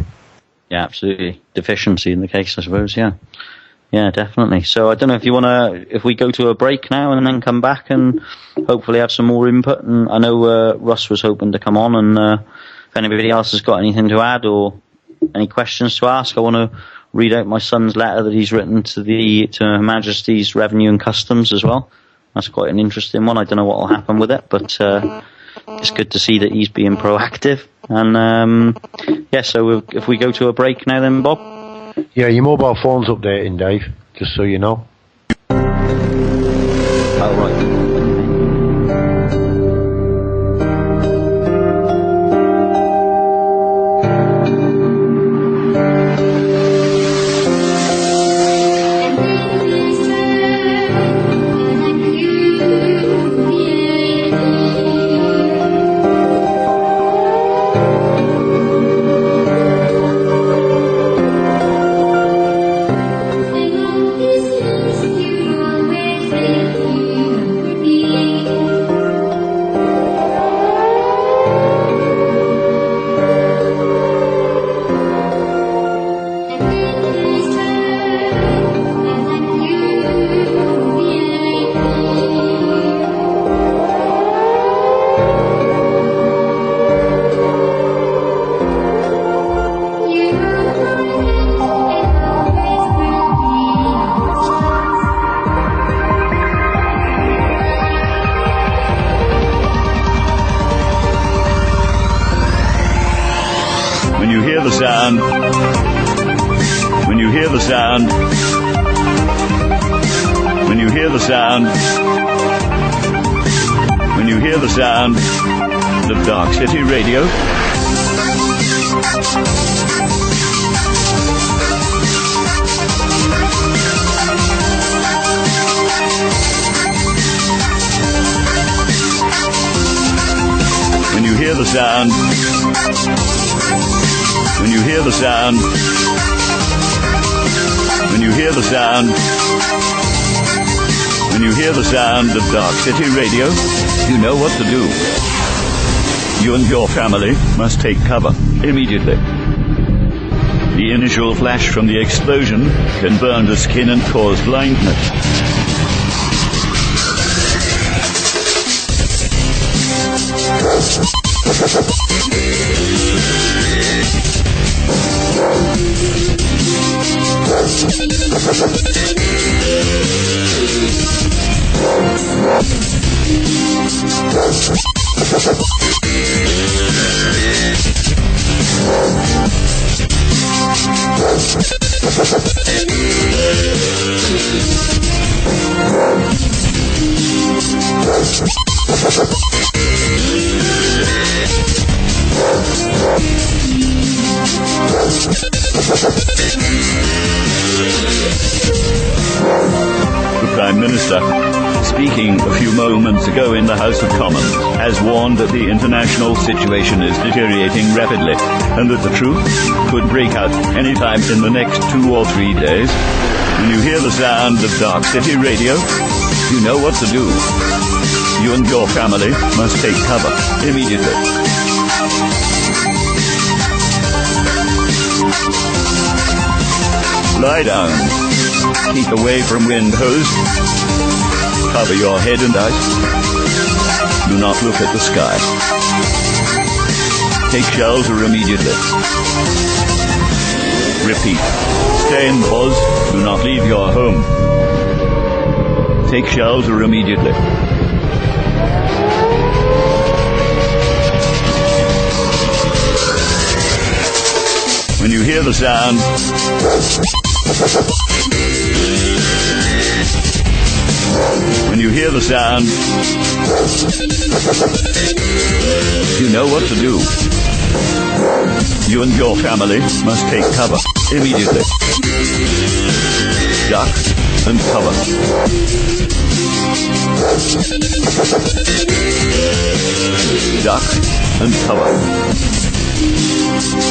Yeah, absolutely. Deficiency in the case, I suppose, yeah. Yeah, definitely. So I don't know if we go to a break now and then come back and hopefully have some more input. And I know Russ was hoping to come on, and if anybody else has got anything to add or any questions to ask, I want to read out my son's letter that he's written to Her Majesty's Revenue and Customs as well. That's quite an interesting one. I don't know what will happen with it, but it's good to see that he's being proactive. And so if we go to a break now then, Bob? Yeah, your mobile phone's updating, Dave, just so you know. Oh, right. When you hear the sound of Darkcity Radio, when you hear the sound, when you hear the sound, when you hear the sound, when you hear the sound of Darkcity Radio, you know what to do. You and your family must take cover immediately. The initial flash from the explosion can burn the skin and cause blindness. The Prime Minister, speaking a few moments ago in the House of Commons, has warned that the international situation is deteriorating rapidly and that the truth could break out any time in the next 2 or 3 days. When you hear the sound of Darkcity Radio, you know what to do. You and your family must take cover immediately. Lie down. Keep away from wind hose. Cover your head and eyes. Do not look at the sky. Take shelter immediately. Repeat. Stay indoors. Do not leave your home. Take shelter immediately. When you hear the sound, you know what to do. You and your family must take cover immediately. Duck and cover. Duck and cover.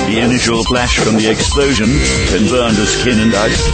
The initial flash from the explosion can burn the skin and ice.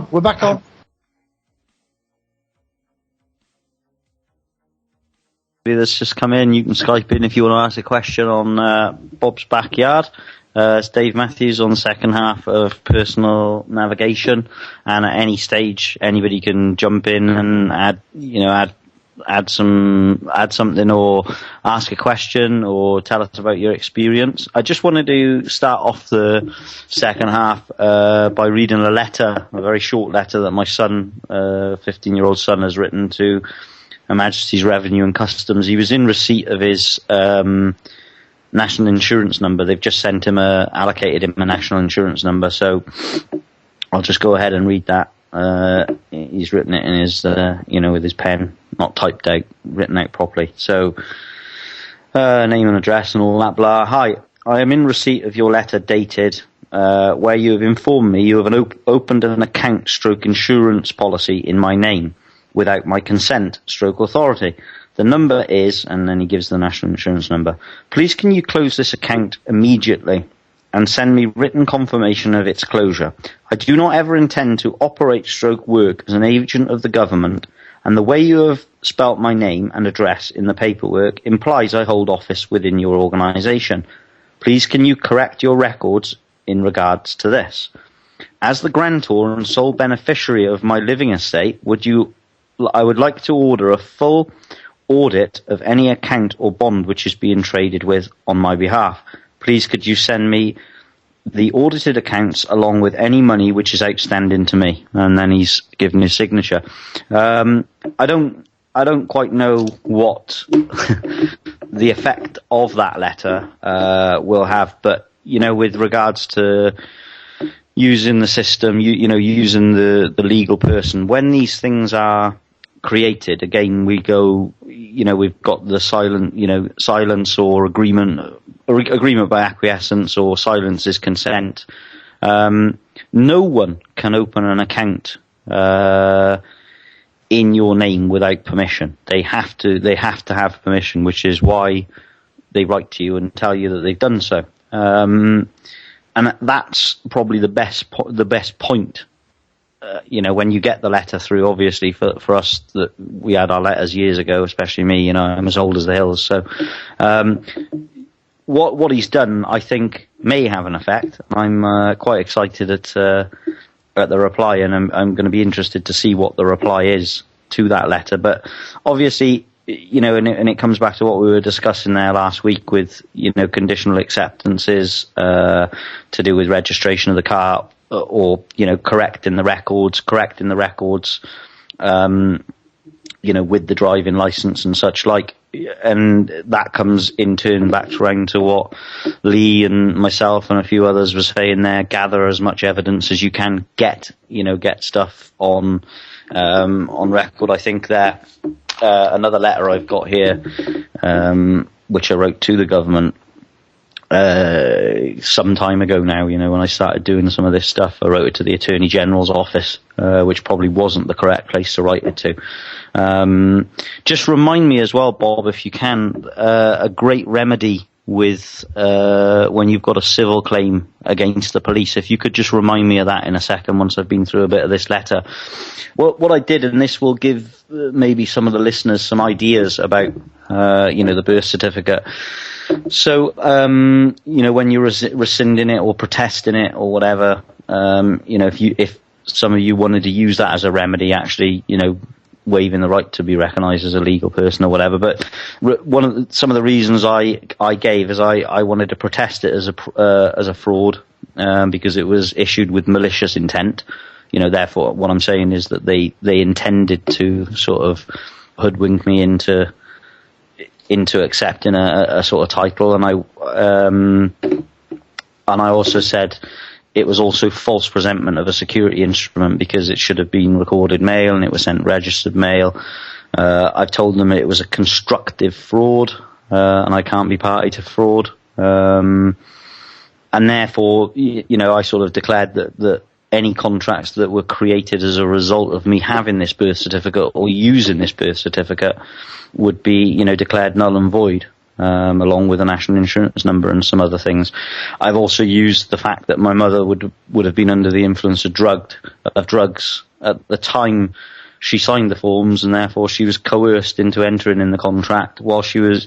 We're back on. That's just come in. You can Skype in if you want to ask a question on Bob's Backyard. It's Dave Matthews on the second half of personal navigation, and at any stage anybody can jump in and add something or ask a question or tell us about your experience. I just wanted to start off the second half by reading a very short letter that my son, 15-year-old son, has written to Her Majesty's Revenue and Customs. He was in receipt of his national insurance number. They've just allocated him a national insurance number, so I'll just go ahead and read that. He's written it in his, with his pen, not typed out, written out properly. So, name and address and all that blah. Hi, I am in receipt of your letter dated, where you have informed me you have opened an account / insurance policy in my name without my consent / authority. The number is, and then he gives the national insurance number. Please can you close this account immediately and send me written confirmation of its closure. I do not ever intend to operate / work as an agent of the government, and the way you have spelt my name and address in the paperwork implies I hold office within your organisation. Please can you correct your records in regards to this? As the grantor and sole beneficiary of my living estate, I would like to order a full audit of any account or bond which is being traded with on my behalf. Please could you send me the audited accounts along with any money which is outstanding to me? And then he's given his signature. I don't quite know what the effect of that letter will have, but with regards to using the system, using the legal person, when these things are created, again, we've got the silence or agreement by acquiescence, or silence is consent. No one can open an account in your name without permission. They have to have permission, which is why they write to you and tell you that they've done so. And that's probably the best point. When you get the letter through, obviously for us that we had our letters years ago, especially me, I'm as old as the hills. So, what he's done, I think, may have an effect. I'm quite excited at the reply, and I'm going to be interested to see what the reply is to that letter. But obviously, and it comes back to what we were discussing there last week with, conditional acceptances to do with registration of the car, or, correcting the records, with the driving license and such like. And that comes in turn back around to what Lee and myself and a few others were saying there. Gather as much evidence as you can, get stuff on record. I think there, another letter I've got here, which I wrote to the government some time ago now, when I started doing some of this stuff. I wrote it to the Attorney General's office, which probably wasn't the correct place to write it to. Just remind me as well, Bob, if you can, a great remedy with when you've got a civil claim against the police. If you could just remind me of that in a second once I've been through a bit of this letter. What I did, and this will give maybe some of the listeners some ideas about the birth certificate. So, when you're rescinding it or protesting it or whatever, if some of you wanted to use that as a remedy, actually, waiving the right to be recognised as a legal person or whatever. But some of the reasons I gave is I wanted to protest it as a fraud, because it was issued with malicious intent. Therefore, what I'm saying is that they intended to sort of hoodwink me into accepting a sort of title, and I also said it was also false presentment of a security instrument because it should have been recorded mail and it was sent registered mail. I've told them it was a constructive fraud, and I can't be party to fraud, and therefore, I sort of declared that any contracts that were created as a result of me having this birth certificate or using this birth certificate would be, declared null and void, along with a national insurance number and some other things. I've also used the fact that my mother would have been under the influence of drugs at the time she signed the forms, and therefore she was coerced into entering in the contract while she was,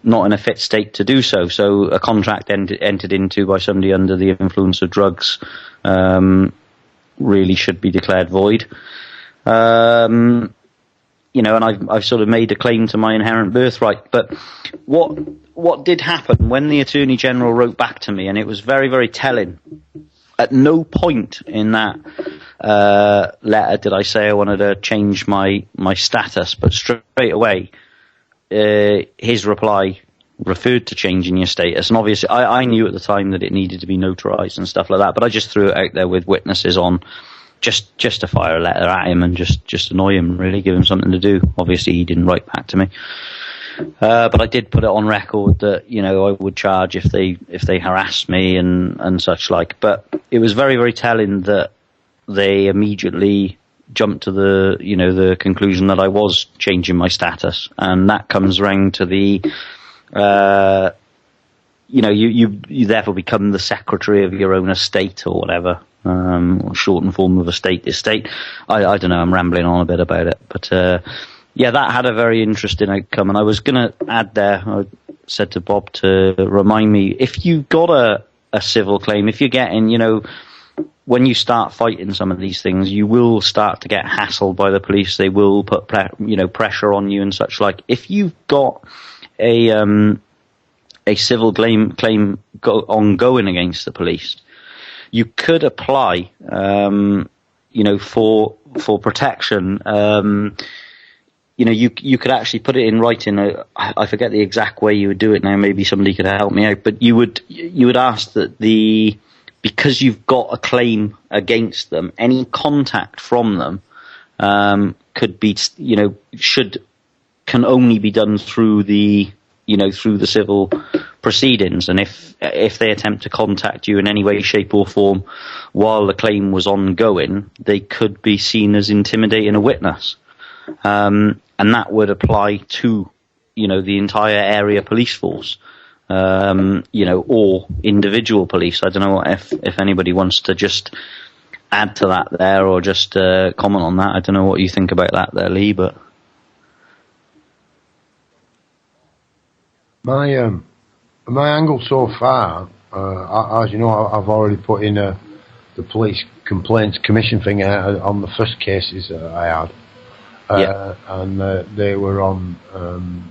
not in a fit state to do so. So a contract entered into by somebody under the influence of drugs really should be declared void. And I've sort of made a claim to my inherent birthright. But what did happen when the Attorney General wrote back to me, and it was very, very telling. At no point in that letter did I say I wanted to change my status, but straight away his reply referred to changing your status. And obviously I knew at the time that it needed to be notarized and stuff like that, but I just threw it out there with witnesses on, just to fire a letter at him and just annoy him, really, give him something to do. Obviously he didn't write back to me, but I did put it on record that I would charge if they harassed me and such like. But it was very, very telling that they immediately jumped to the conclusion that I was changing my status, and that comes round to the you therefore become the secretary of your own estate or whatever, or shortened form of estate. I don't know, I'm rambling on a bit about it, but that had a very interesting outcome. And I was going to add there, I said to Bob to remind me, if you got a civil claim, if you're getting, when you start fighting some of these things, you will start to get hassled by the police. They will put pressure on you and such like. If you've got a civil claim ongoing against the police, you could apply, for protection. You could actually put it in writing. I forget the exact way you would do it now. Maybe somebody could help me out. But you would ask that because you've got a claim against them, any contact from them can only be done through the civil proceedings. And if they attempt to contact you in any way, shape or form while the claim was ongoing, they could be seen as intimidating a witness. And that would apply to, the entire area police force, or individual police. I don't know if anybody wants to just add to that there, or just comment on that. I don't know what you think about that there, Lee, but my angle so far, as you know, I've already put in the police complaints commission thing on the first cases I had, and they were on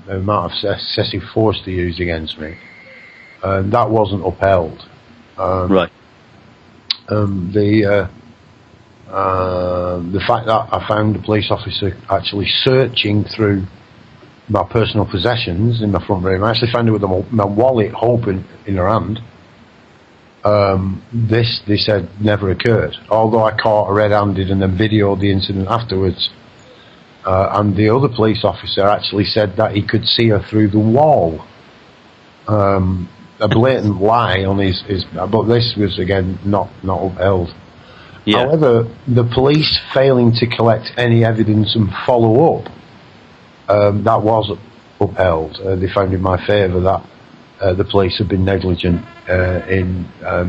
the amount of excessive force they used against me, and that wasn't upheld. Right. The fact that I found a police officer actually searching through my personal possessions in my front room, I actually found it with my wallet open in her hand. This, they said, never occurred. Although I caught her red-handed and then videoed the incident afterwards. And the other police officer actually said that he could see her through the wall. A blatant lie on his but this was again not upheld. Yeah. However, the police failing to collect any evidence and follow up, that was upheld. They found in my favour that the police had been negligent in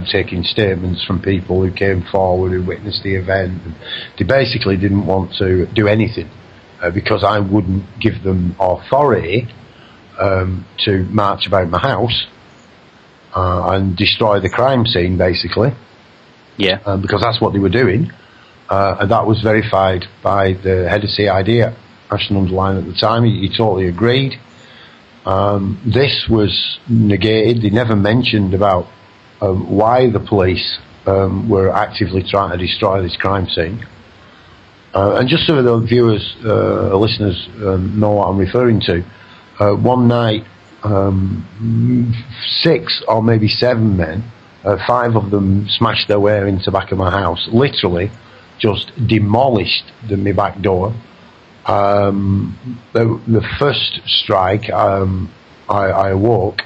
taking statements from people who came forward, who witnessed the event. And they basically didn't want to do anything because I wouldn't give them authority to march about my house and destroy the crime scene, basically. Yeah. Because that's what they were doing. And that was verified by the head of CID at Ashton-under-Lyne at the time. He totally agreed. This was negated. They never mentioned about why the police were actively trying to destroy this crime scene. And just so the viewers, listeners know what I'm referring to, one night, 6 or maybe 7 men, 5 of them smashed their way into the back of my house, literally just demolished my back door. The first strike, I awoke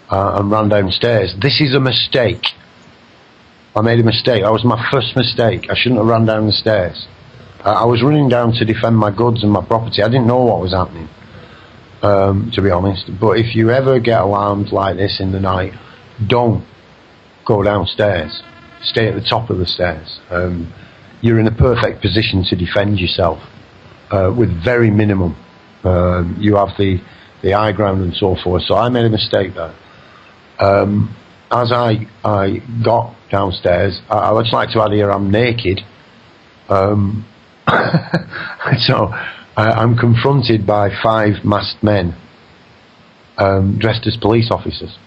and ran downstairs. This is a mistake. I made a mistake. That was my first mistake. I shouldn't have run down the stairs. I was running down to defend my goods and my property. I didn't know what was happening, to be honest. But if you ever get alarmed like this in the night, don't go downstairs. Stay at the top of the stairs. You're in a perfect position to defend yourself. With very minimum. You have the high ground and so forth. So I made a mistake there. As I got downstairs, I would like to add here I'm naked. So I'm confronted by 5 masked men dressed as police officers.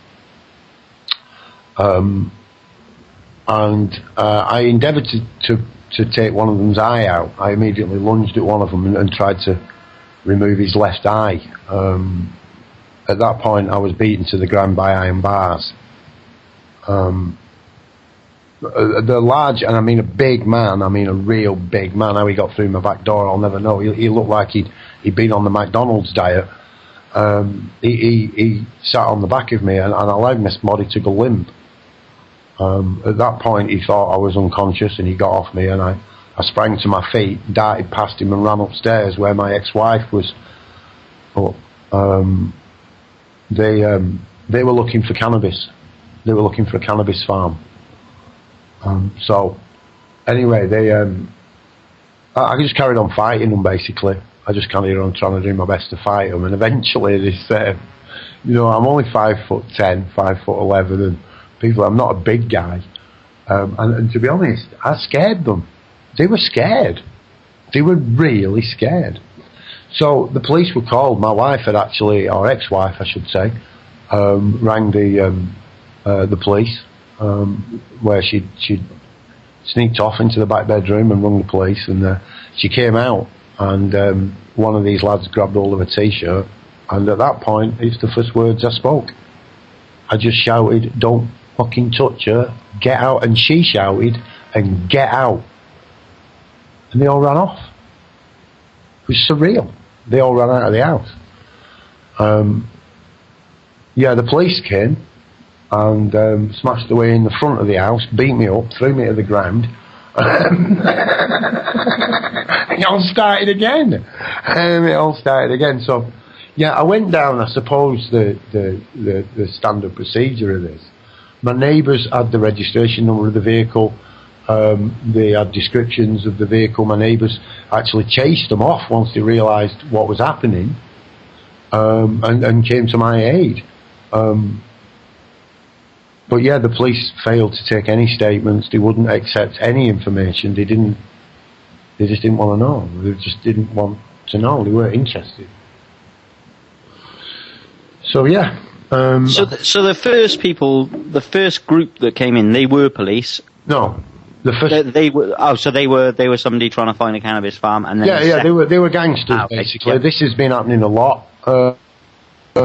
And I endeavoured to take one of them's eye out. I immediately lunged at one of them and tried to remove his left eye. At that point, I was beaten to the ground by iron bars. The large, and I mean a big man, I mean a real big man. How he got through my back door, I'll never know. He looked like he'd been on the McDonald's diet. He sat on the back of me and allowed my body to go limp. At that point, he thought I was unconscious and he got off me, and I sprang to my feet, darted past him and ran upstairs where my ex-wife was. But they were looking for cannabis. They were looking for a cannabis farm. So anyway, I just carried on fighting them, basically. I just carried on trying to do my best to fight them, and eventually they said, I'm only 5'10", 5'11", and I'm not a big guy. And to be honest, I scared them. They were scared. They were really scared. So the police were called. My wife had actually, or ex-wife I should say, rang the police, where she'd sneaked off into the back bedroom and rung the police, and she came out, and one of these lads grabbed hold of a t-shirt, and at that point, it's the first words I spoke. I just shouted, "Don't fucking touch her, get out," and she shouted, "And get out." And they all ran off. It was surreal. They all ran out of the house. The police came and smashed away in the front of the house, beat me up, threw me to the ground. It all started again. So, I went down, I suppose, the standard procedure of this. My neighbours had the registration number of the vehicle. They had descriptions of the vehicle. My neighbours actually chased them off once they realised what was happening, and came to my aid. But the police failed to take any statements. They wouldn't accept any information. They just didn't want to know. They just didn't want to know. They weren't interested. So yeah. So the first group that came in, they were police. No, the first they were. Oh, so they were somebody trying to find a cannabis farm, and then they were gangsters basically. Yeah. This has been happening a lot.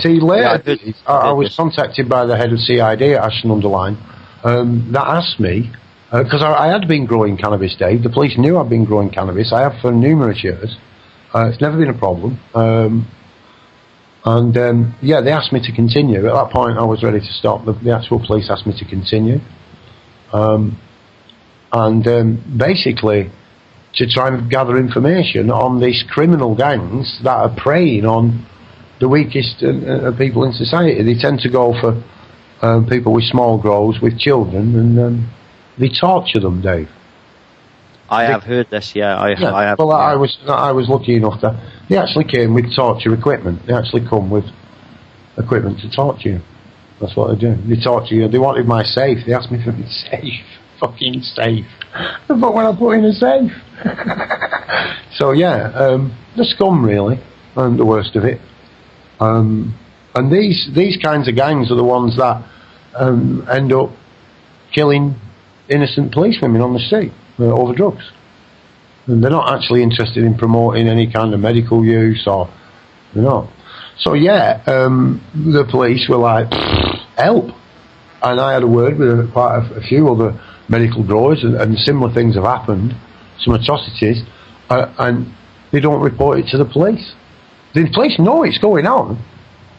See, later I was contacted by the head of CID at Ashton-under-Lyne that asked me because I had been growing cannabis, Dave. The police knew I'd been growing cannabis. I have for numerous years. It's never been a problem. They asked me to continue. At that point, I was ready to stop. The actual police asked me to continue. Basically, to try and gather information on these criminal gangs that are preying on the weakest people in society. They tend to go for people with small grows, with children, and they torture them, Dave. I have heard this, I have. Well, I was lucky enough that they actually came with torture equipment. They actually come with equipment to torture you. That's what they do. They torture you. They wanted my safe. They asked me for my safe. Fucking safe. But when I put in a safe. So yeah, the scum really, the worst of it. And these kinds of gangs are the ones that end up killing innocent policewomen on the street over drugs. And they're not actually interested in promoting any kind of medical use, or they're not. So yeah, the police were like, help. And I had a word with quite a few other medical growers, and similar things have happened, some atrocities, and they don't report it to the police. The police know it's going on,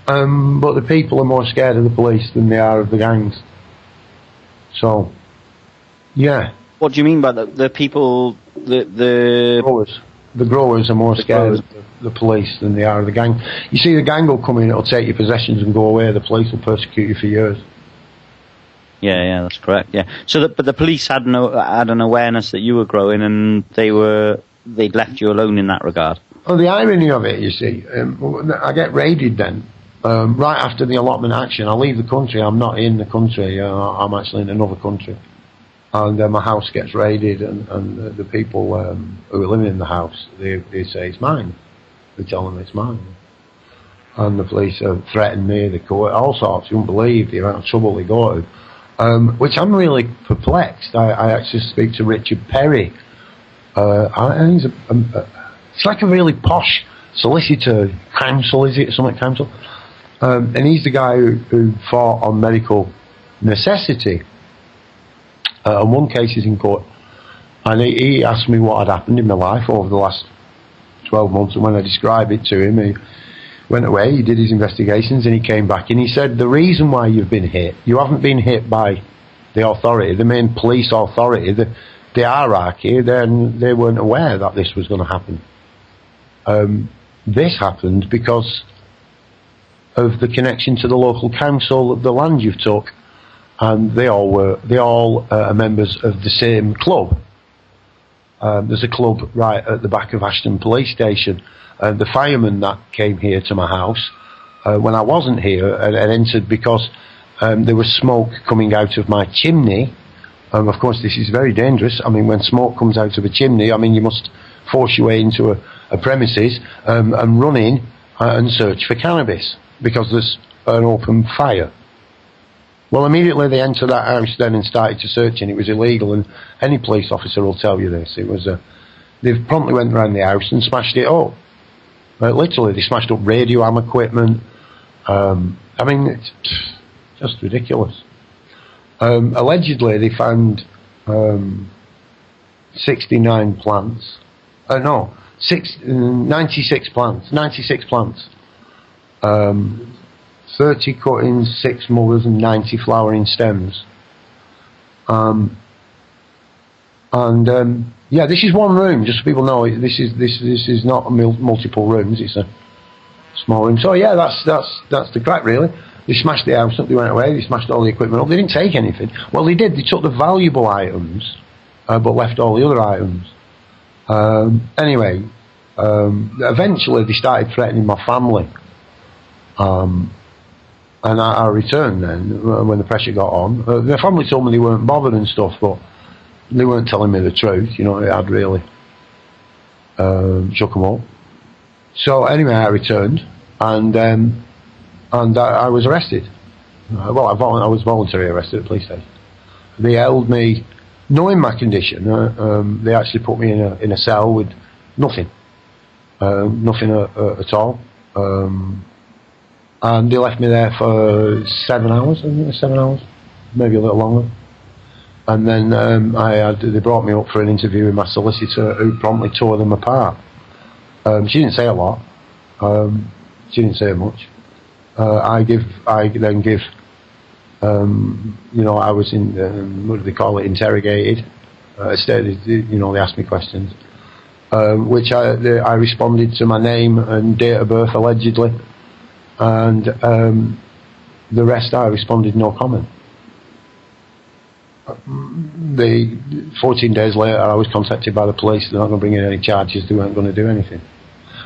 but the people are more scared of the police than they are of the gangs. So, yeah. What do you mean by the people, the growers? The growers are more scared of the police than they are of the gang. You see, the gang will come in, it'll take your possessions and go away. The police will persecute you for years. Yeah, that's correct. Yeah. So, but the police had an awareness that you were growing, and they'd left you alone in that regard. Well, the irony of it, you see, I get raided then. Right after the allotment action, I leave the country. I'm not in the country. I'm actually in another country. And my house gets raided, and the people who are living in the house, they say it's mine. They tell them it's mine. And the police threaten me, they court, all sorts. You won't believe the amount of trouble they go to. Which I'm really perplexed. I actually speak to Richard Perry. He's it's like a really posh solicitor, counsel, is it? Something counsel? And he's the guy who fought on medical necessity. And one case is in court. And he asked me what had happened in my life over the last 12 months. And when I described it to him, he went away, he did his investigations, and he came back. And he said, the reason why you've been hit, you haven't been hit by the authority, the main police authority, the hierarchy. They weren't aware that this was going to happen. This happened because of the connection to the local council of the land you've took, and they all are members of the same club. There's a club right at the back of Ashton Police Station. The fireman that came here to my house when I wasn't here and entered because there was smoke coming out of my chimney. Of course, this is very dangerous. I mean, when smoke comes out of a chimney, I mean, you must force your way into a premises and run in and search for cannabis because there's an open fire. Well, immediately they entered that house then and started to search, and it was illegal, and any police officer will tell you this. It was they promptly went around the house and smashed it up. Literally, they smashed up radio am equipment. I mean, it's just ridiculous. Allegedly, they found 69 plants. 96 plants. 96 plants. 30 cuttings, 6 mothers, and 90 flowering stems. Yeah, this is one room. Just so people know, this is not multiple rooms. It's a small room. So yeah, that's the crack really. They smashed the house up. They went away. They smashed all the equipment up. They didn't take anything. Well, they did. They took the valuable items, but left all the other items. Anyway, eventually they started threatening my family. And I returned then when the pressure got on. The family told me they weren't bothered and stuff, but they weren't telling me the truth. You know, it had really shook them up. So anyway, I returned, and I was arrested. I was voluntarily arrested at the police station. They held me, knowing my condition. They actually put me in a cell with nothing at all, and they left me there for 7 hours. I think it was 7 hours, maybe a little longer. And then they brought me up for an interview with my solicitor, who promptly tore them apart. She didn't say a lot. She didn't say much. I then give. I was what do they call it? Interrogated. They asked me questions, which I responded to my name and date of birth allegedly, and the rest I responded no comment. 14 days later, I was contacted by the police. They're not going to bring in any charges. They weren't going to do anything.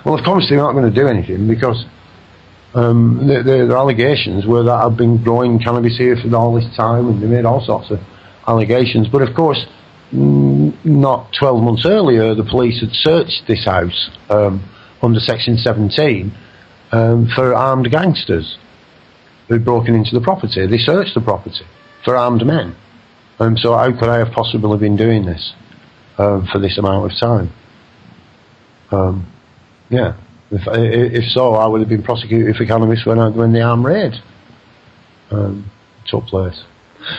Well, of course, they're not going to do anything because their allegations were that I've been growing cannabis here for all this time, and they made all sorts of allegations. But of course, not 12 months earlier, the police had searched this house under Section 17 for armed gangsters who'd broken into the property. They searched the property for armed men. So how could I have possibly been doing this for this amount of time? If so, I would have been prosecuted for cannabis when the armed raid took place.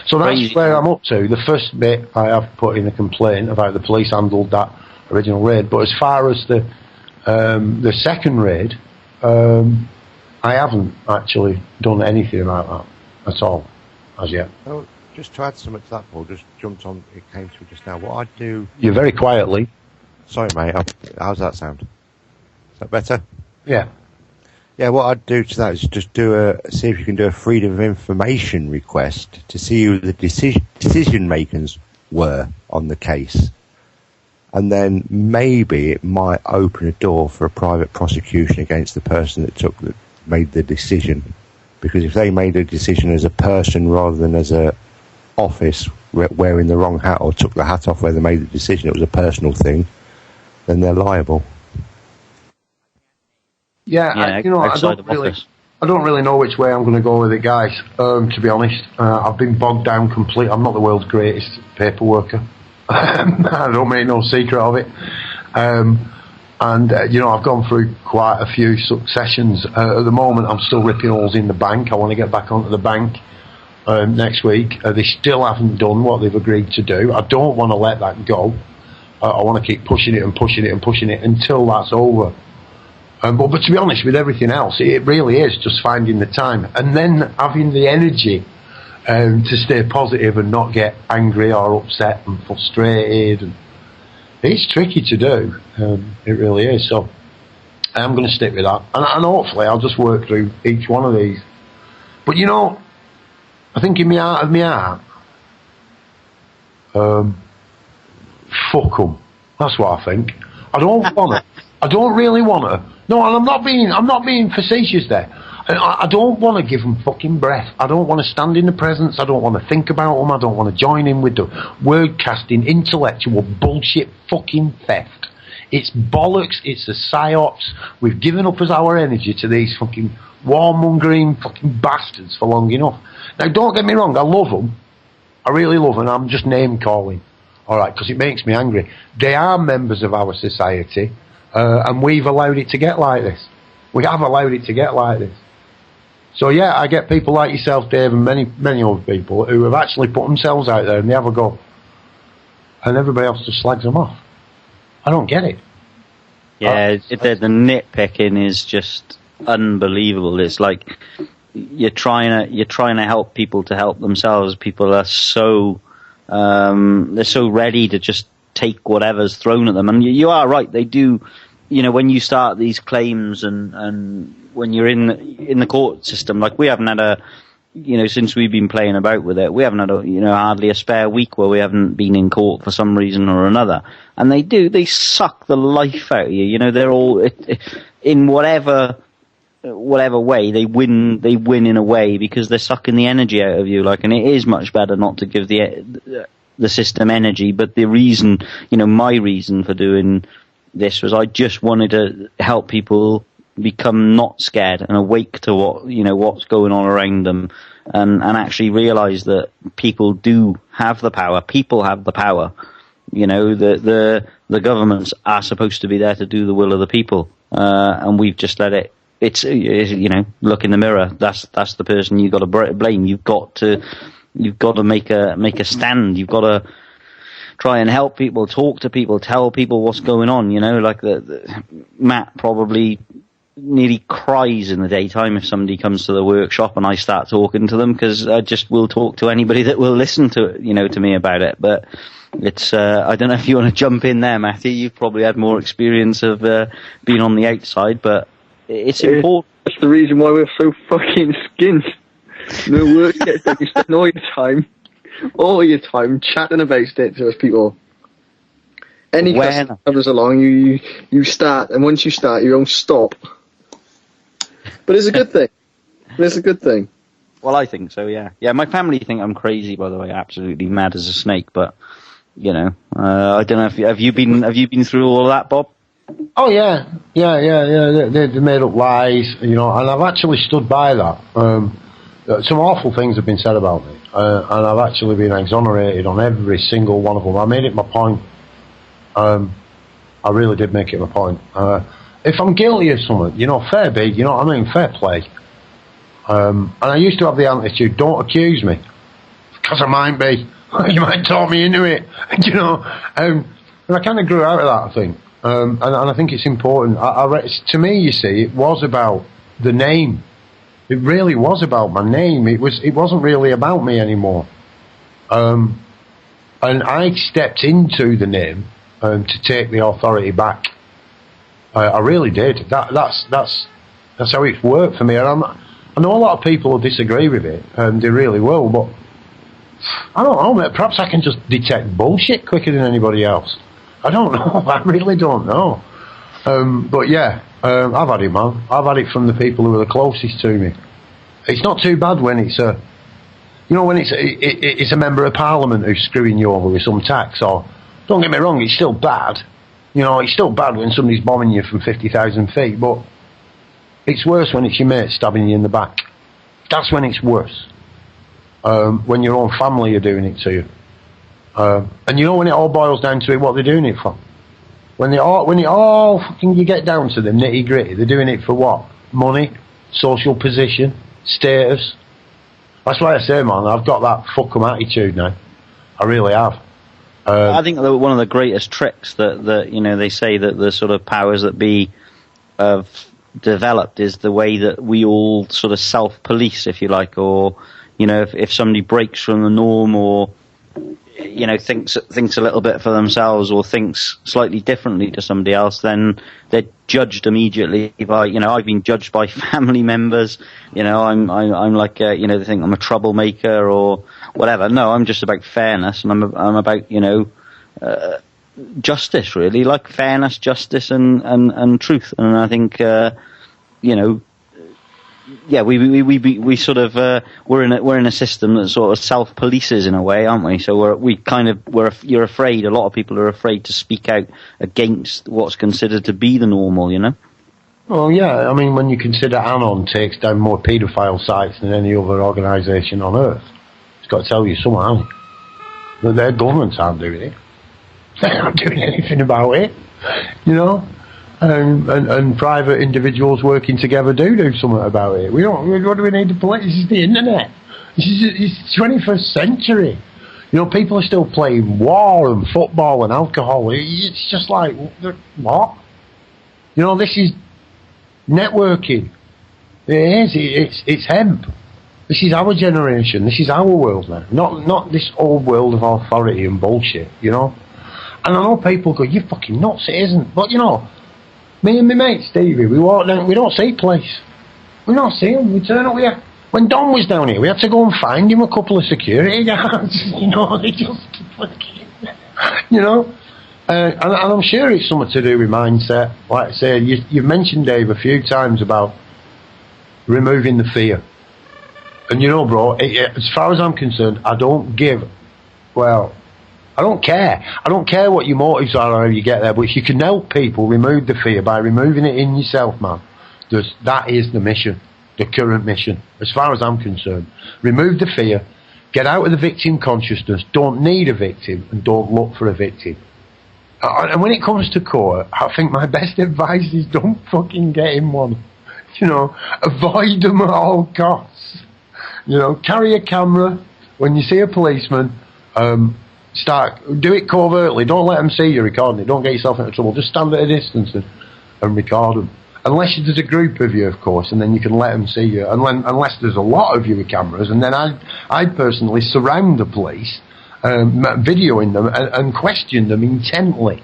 So that's where I'm up to. The first bit, I have put in a complaint about the police handled that original raid. But as far as the second raid, I haven't actually done anything about that at all as yet. Oh, just to add something to that, Paul, just jumped on, it came to me just now. What I do... You're very quietly. Sorry, mate. How's that sound? Is that better? Yeah. Yeah, what I'd do to that is just see if you can do a freedom of information request to see who the decision makers were on the case. And then maybe it might open a door for a private prosecution against the person that made the decision. Because if they made a decision as a person rather than as a office wearing the wrong hat, or took the hat off where they made the decision, it was a personal thing, then they're liable. Yeah, I don't really know which way I'm going to go with it, guys. To be honest, I've been bogged down completely. I'm not the world's greatest paper worker. I don't make no secret of it. I've gone through quite a few successions. At the moment, I'm still ripping holes in the bank. I want to get back onto the bank next week. They still haven't done what they've agreed to do. I don't want to let that go. I want to keep pushing it and pushing it and pushing it until that's over. But to be honest, with everything else, it really is just finding the time and then having the energy to stay positive and not get angry or upset and frustrated. And it's tricky to do. It really is. So I'm going to stick with that. And hopefully I'll just work through each one of these. But I think in my heart of my heart, fuck them. That's what I think. I don't want to. I don't really want to. No, and I'm not being facetious there. I don't want to give them fucking breath. I don't want to stand in the presence. I don't want to think about them. I don't want to join in with the word casting, intellectual bullshit fucking theft. It's bollocks. It's a psyops. We've given up as our energy to these fucking warmongering fucking bastards for long enough. Now, don't get me wrong. I love them. I really love them. I'm just name calling. All right, because it makes me angry. They are members of our society. And we've allowed it to get like this. We have allowed it to get like this. So yeah, I get people like yourself, Dave, and many other people who have actually put themselves out there and they have a go. And everybody else just slags them off. I don't get it. Yeah, the nitpicking is just unbelievable. It's like you're trying to help people to help themselves. People are so they're so ready to just take whatever's thrown at them. And you are right, they do. When you start these claims and when you're in the court system, like we haven't had since we've been playing about with it, we haven't had hardly a spare week where we haven't been in court for some reason or another. And they suck the life out of you. They're all in whatever way they win in a way because they're sucking the energy out of you. And it is much better not to give the system energy. But the reason, my reason for doing this was I just wanted to help people become not scared and awake to what's going on around them, and actually realise that people do have the power. People have the power. The governments are supposed to be there to do the will of the people, and we've just let it. It's look in the mirror. That's the person you've got to blame. You've got to make a stand. You've got to try and help people, talk to people, tell people what's going on. Like Matt probably nearly cries in the daytime if somebody comes to the workshop and I start talking to them, because I just will talk to anybody that will listen to me about it. But it's I don't know if you want to jump in there, Matthew. You've probably had more experience of being on the outside, but it's important. That's the reason why we're so fucking skint. The work gets done. You spend all your time chatting about it to us people. Any customer comes along, you start, and once you start, you don't stop. But it's a good thing. It's a good thing. Well, I think so. Yeah. My family think I'm crazy, by the way, absolutely mad as a snake. But I don't know if have you been through all of that, Bob? Oh yeah. They made up lies, and I've actually stood by that. Some awful things have been said about me, and I've actually been exonerated on every single one of them. I made it my point. I really did make it my point. If I'm guilty of something, fair be, fair play. And I used to have the attitude, don't accuse me, because I might be. You might talk me into it, and I kind of grew out of that, I think. And I think it's important. To me, you see, it was about the name. It really was about my name. It wasn't really about me anymore. And I stepped into the name to take the authority back. I really did. That's how it's worked for me. And I know a lot of people will disagree with it, and they really will. But I don't know. Perhaps I can just detect bullshit quicker than anybody else. I don't know. I really don't know. But yeah, I've had it, man. I've had it from the people who are the closest to me. It's not too bad when it's it's a member of parliament who's screwing you over with some tax. Or don't get me wrong, it's still bad. It's still bad when somebody's bombing you from 50,000 feet. But it's worse when it's your mate stabbing you in the back. That's when it's worse. When your own family are doing it to you. And when it all boils down to it, what they're doing it for? When it all fucking you get down to the nitty gritty, they're doing it for what? Money, social position, status. That's why I say, man, I've got that fuck 'em attitude now. I really have. I think that one of the greatest tricks that they say that the sort of powers that be have developed is the way that we all sort of self-police, if you like, or if somebody breaks from the norm or thinks a little bit for themselves or thinks slightly differently to somebody else, then they're judged immediately by I've been judged by family members. I'm like they think I'm a troublemaker or whatever. No, I'm just about fairness, and I'm about justice, really, like fairness, justice, and truth. And I think we sort of we're in a system that sort of self-polices in a way, aren't we? So you're afraid. A lot of people are afraid to speak out against what's considered to be the normal, Well, yeah. I mean, when you consider Anon takes down more paedophile sites than any other organisation on earth, it's got to tell you somehow that their governments aren't doing it. They're not doing anything about it, And private individuals working together do something about it. What do we need to police? This is the internet. It's 21st century. People are still playing war and football and alcohol. It's just like, what? This is networking. It is. It's hemp. This is our generation. This is our world now. Not this old world of authority and bullshit, And I know people go, you fucking nuts, it isn't. But, me and my mate Stevie, we walk down, we don't see police. We don't see him, we turn up here. When Don was down here, we had to go and find him a couple of security guards, they just fucking, and I'm sure it's something to do with mindset. Like I said, you've mentioned, Dave, a few times about removing the fear. And bro, as far as I'm concerned, I don't give, I don't care. I don't care what your motives are or how you get there, but if you can help people remove the fear by removing it in yourself, man, that is the mission, the current mission, as far as I'm concerned. Remove the fear, get out of the victim consciousness, don't need a victim, and don't look for a victim. And when it comes to court, I think my best advice is don't fucking get in one. You know, avoid them at all costs. You know, carry a camera when you see a policeman. Do it covertly. Don't let them see you recording it. Don't get yourself into trouble. Just stand at a distance and record them. Unless there's a group of you, of course, and then you can let them see you. Unless there's a lot of you with cameras, and then I'd personally surround the police, videoing them and question them intently.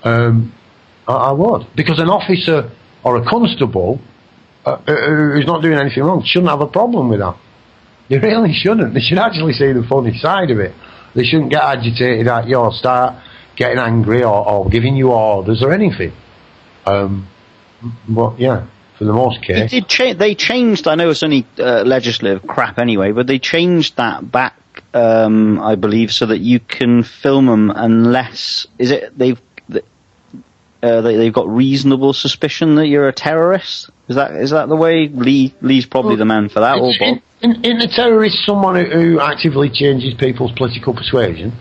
I would. Because an officer or a constable who's not doing anything wrong shouldn't have a problem with that. They really shouldn't. They should actually see the funny side of it. They shouldn't get agitated at you or start getting angry or giving you orders or anything. But yeah, for the most case. They changed, I know it's only legislative crap anyway, but they changed that back, I believe, so that you can film them unless, they've got reasonable suspicion that you're a terrorist? Is that the way? Lee's probably the man for that. In a terrorist someone who actively changes people's political persuasion?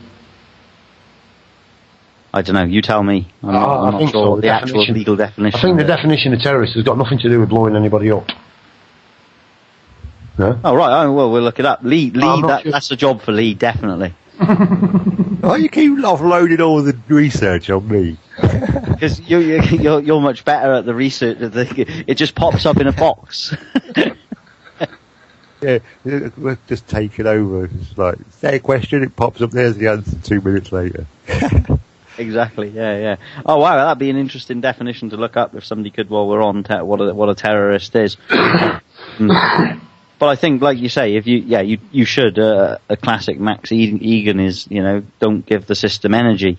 I don't know. You tell me. I'm not sure the actual legal definition. I think the definition of terrorist has got nothing to do with blowing anybody up. No? Oh, right. Well, we'll look it up. Lee, that's a job for Lee, definitely. Why you keep offloading all the research on me? Because you're much better at the research. It just pops up in a box. Yeah, we'll just take it over. It's like, say a question, it pops up, there's the answer 2 minutes later. Exactly, yeah. Oh, wow, that'd be an interesting definition to look up if somebody could, while we're on, what a terrorist is. But I think, like you say, if you should, a classic Max Egan is, don't give the system energy,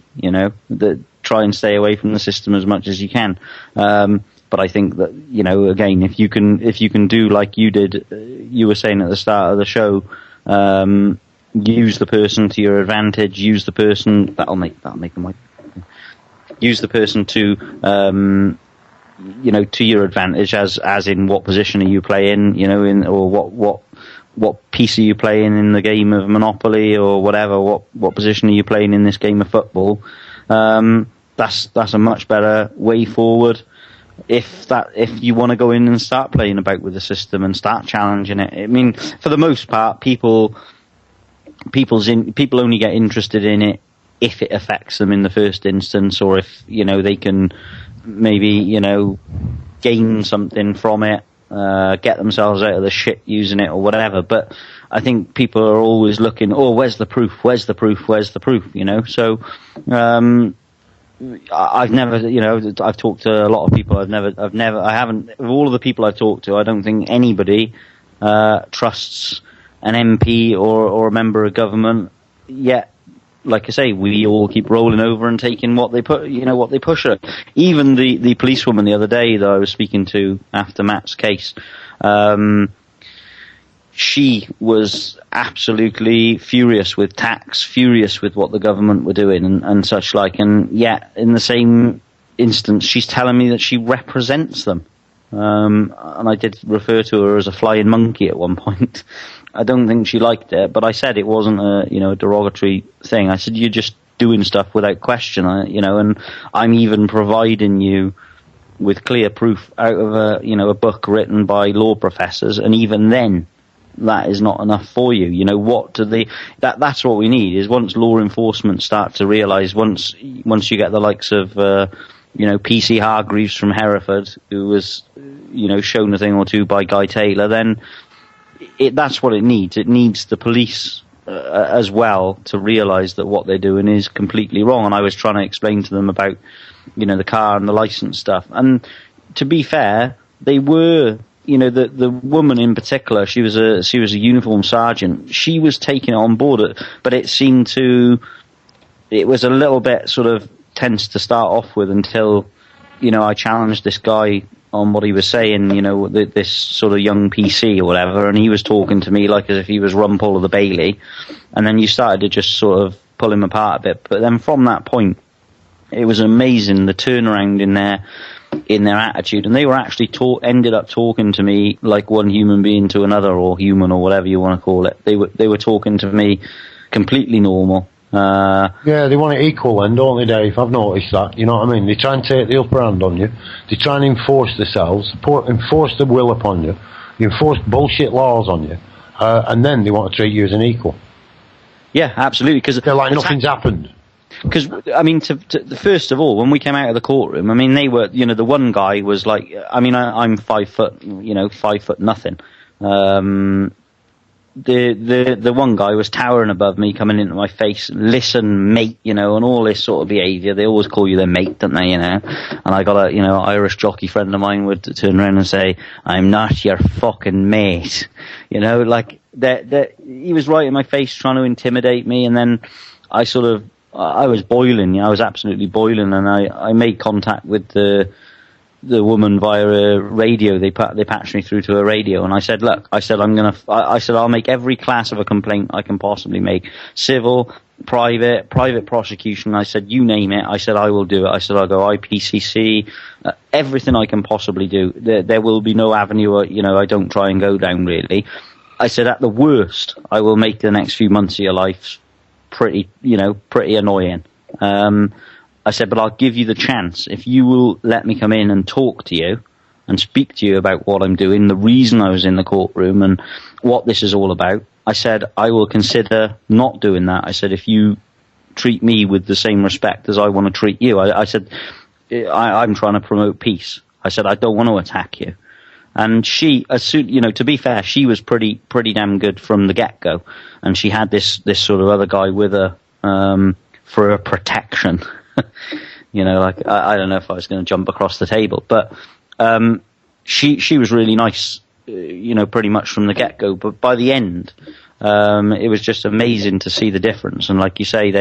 try and stay away from the system as much as you can. But I think that, again, if you can do like you did, you were saying at the start of the show, use the person to your advantage, use the person, that'll make them white. Use the person to, to your advantage, as in what position are you playing, or what piece are you playing in the game of Monopoly or whatever, what position are you playing in this game of football. That's a much better way forward. If you want to go in and start playing about with the system and start challenging it. I mean, for the most part, people only get interested in it if it affects them in the first instance, or if they can maybe gain something from it, get themselves out of the shit using it or whatever. But I think people are always looking, where's the proof? Where's the proof? Where's the proof? So. I've never, I've talked to a lot of people. I haven't, of all of the people I've talked to, I don't think anybody trusts an MP or a member of government. Yet, like I say, we all keep rolling over and taking what they push at. Even the policewoman the other day that I was speaking to after Matt's case, she was absolutely furious with tax, furious with what the government were doing and such like, and yet in the same instance she's telling me that she represents them. And I did refer to her as a flying monkey at one point. I don't think she liked it, but I said it wasn't a derogatory thing. I said, you're just doing stuff without question, and I'm even providing you with clear proof out of a book written by law professors, and even then that is not enough for you. That's what we need, is once law enforcement start to realise, once you get the likes of PC Hargreaves from Hereford, who was shown a thing or two by Guy Taylor, then that's what it needs. It needs the police as well to realise that what they're doing is completely wrong. And I was trying to explain to them about the car and the licence stuff, and to be fair, they were the woman in particular, she was a uniform sergeant. She was taking it on board, but it was a little bit sort of tense to start off with until, I challenged this guy on what he was saying, this sort of young PC or whatever, and he was talking to me like as if he was Rumpole of the Bailey, and then you started to just sort of pull him apart a bit. But then from that point, it was amazing, the turnaround in their attitude, and they were actually ended up talking to me like one human being to another, or human, or whatever you want to call it. They were talking to me completely normal. Yeah, they want it equal then, don't they, Dave? I've noticed that, you know what I mean? They try and take the upper hand on you. They try and enforce themselves, enforce the will upon you. They enforce bullshit laws on you. And then they want to treat you as an equal. Yeah, absolutely. Cause they're like nothing's happened. Because, I mean, first of all, when we came out of the courtroom, I mean, they were, you know, the one guy was like, I mean, I'm 5 foot, you know, 5 foot nothing. The one guy was towering above me, coming into my face, listen, mate, you know, and all this sort of behaviour. They always call you their mate, don't they, you know? And I got a, you know, Irish jockey friend of mine would turn around and say, I'm not your fucking mate. You know, like, he was right in my face trying to intimidate me, and then I was boiling, you know, I was absolutely boiling, and I made contact with the woman via a radio. They patched me through to a radio, and I said, look, I said, I'll make every class of a complaint I can possibly make. Civil, private prosecution. I said, you name it. I said, I will do it. I said, I'll go IPCC, everything I can possibly do. There will be no avenue, you know, I don't try and go down, really. I said, at the worst, I will make the next few months of your life pretty annoying. I said, but I'll give you the chance. If you will let me come in and talk to you and speak to you about what I'm doing, the reason I was in the courtroom and what this is all about, I said, I will consider not doing that. I said, if you treat me with the same respect as I want to treat you, I said, I'm trying to promote peace. I said, I don't want to attack you. And she, you know, to be fair, she was pretty damn good from the get-go. And she had this sort of other guy with her, for a protection. You know, like, I don't know if I was going to jump across the table, but she was really nice, you know, pretty much from the get-go. But by the end, it was just amazing to see the difference. And like you say,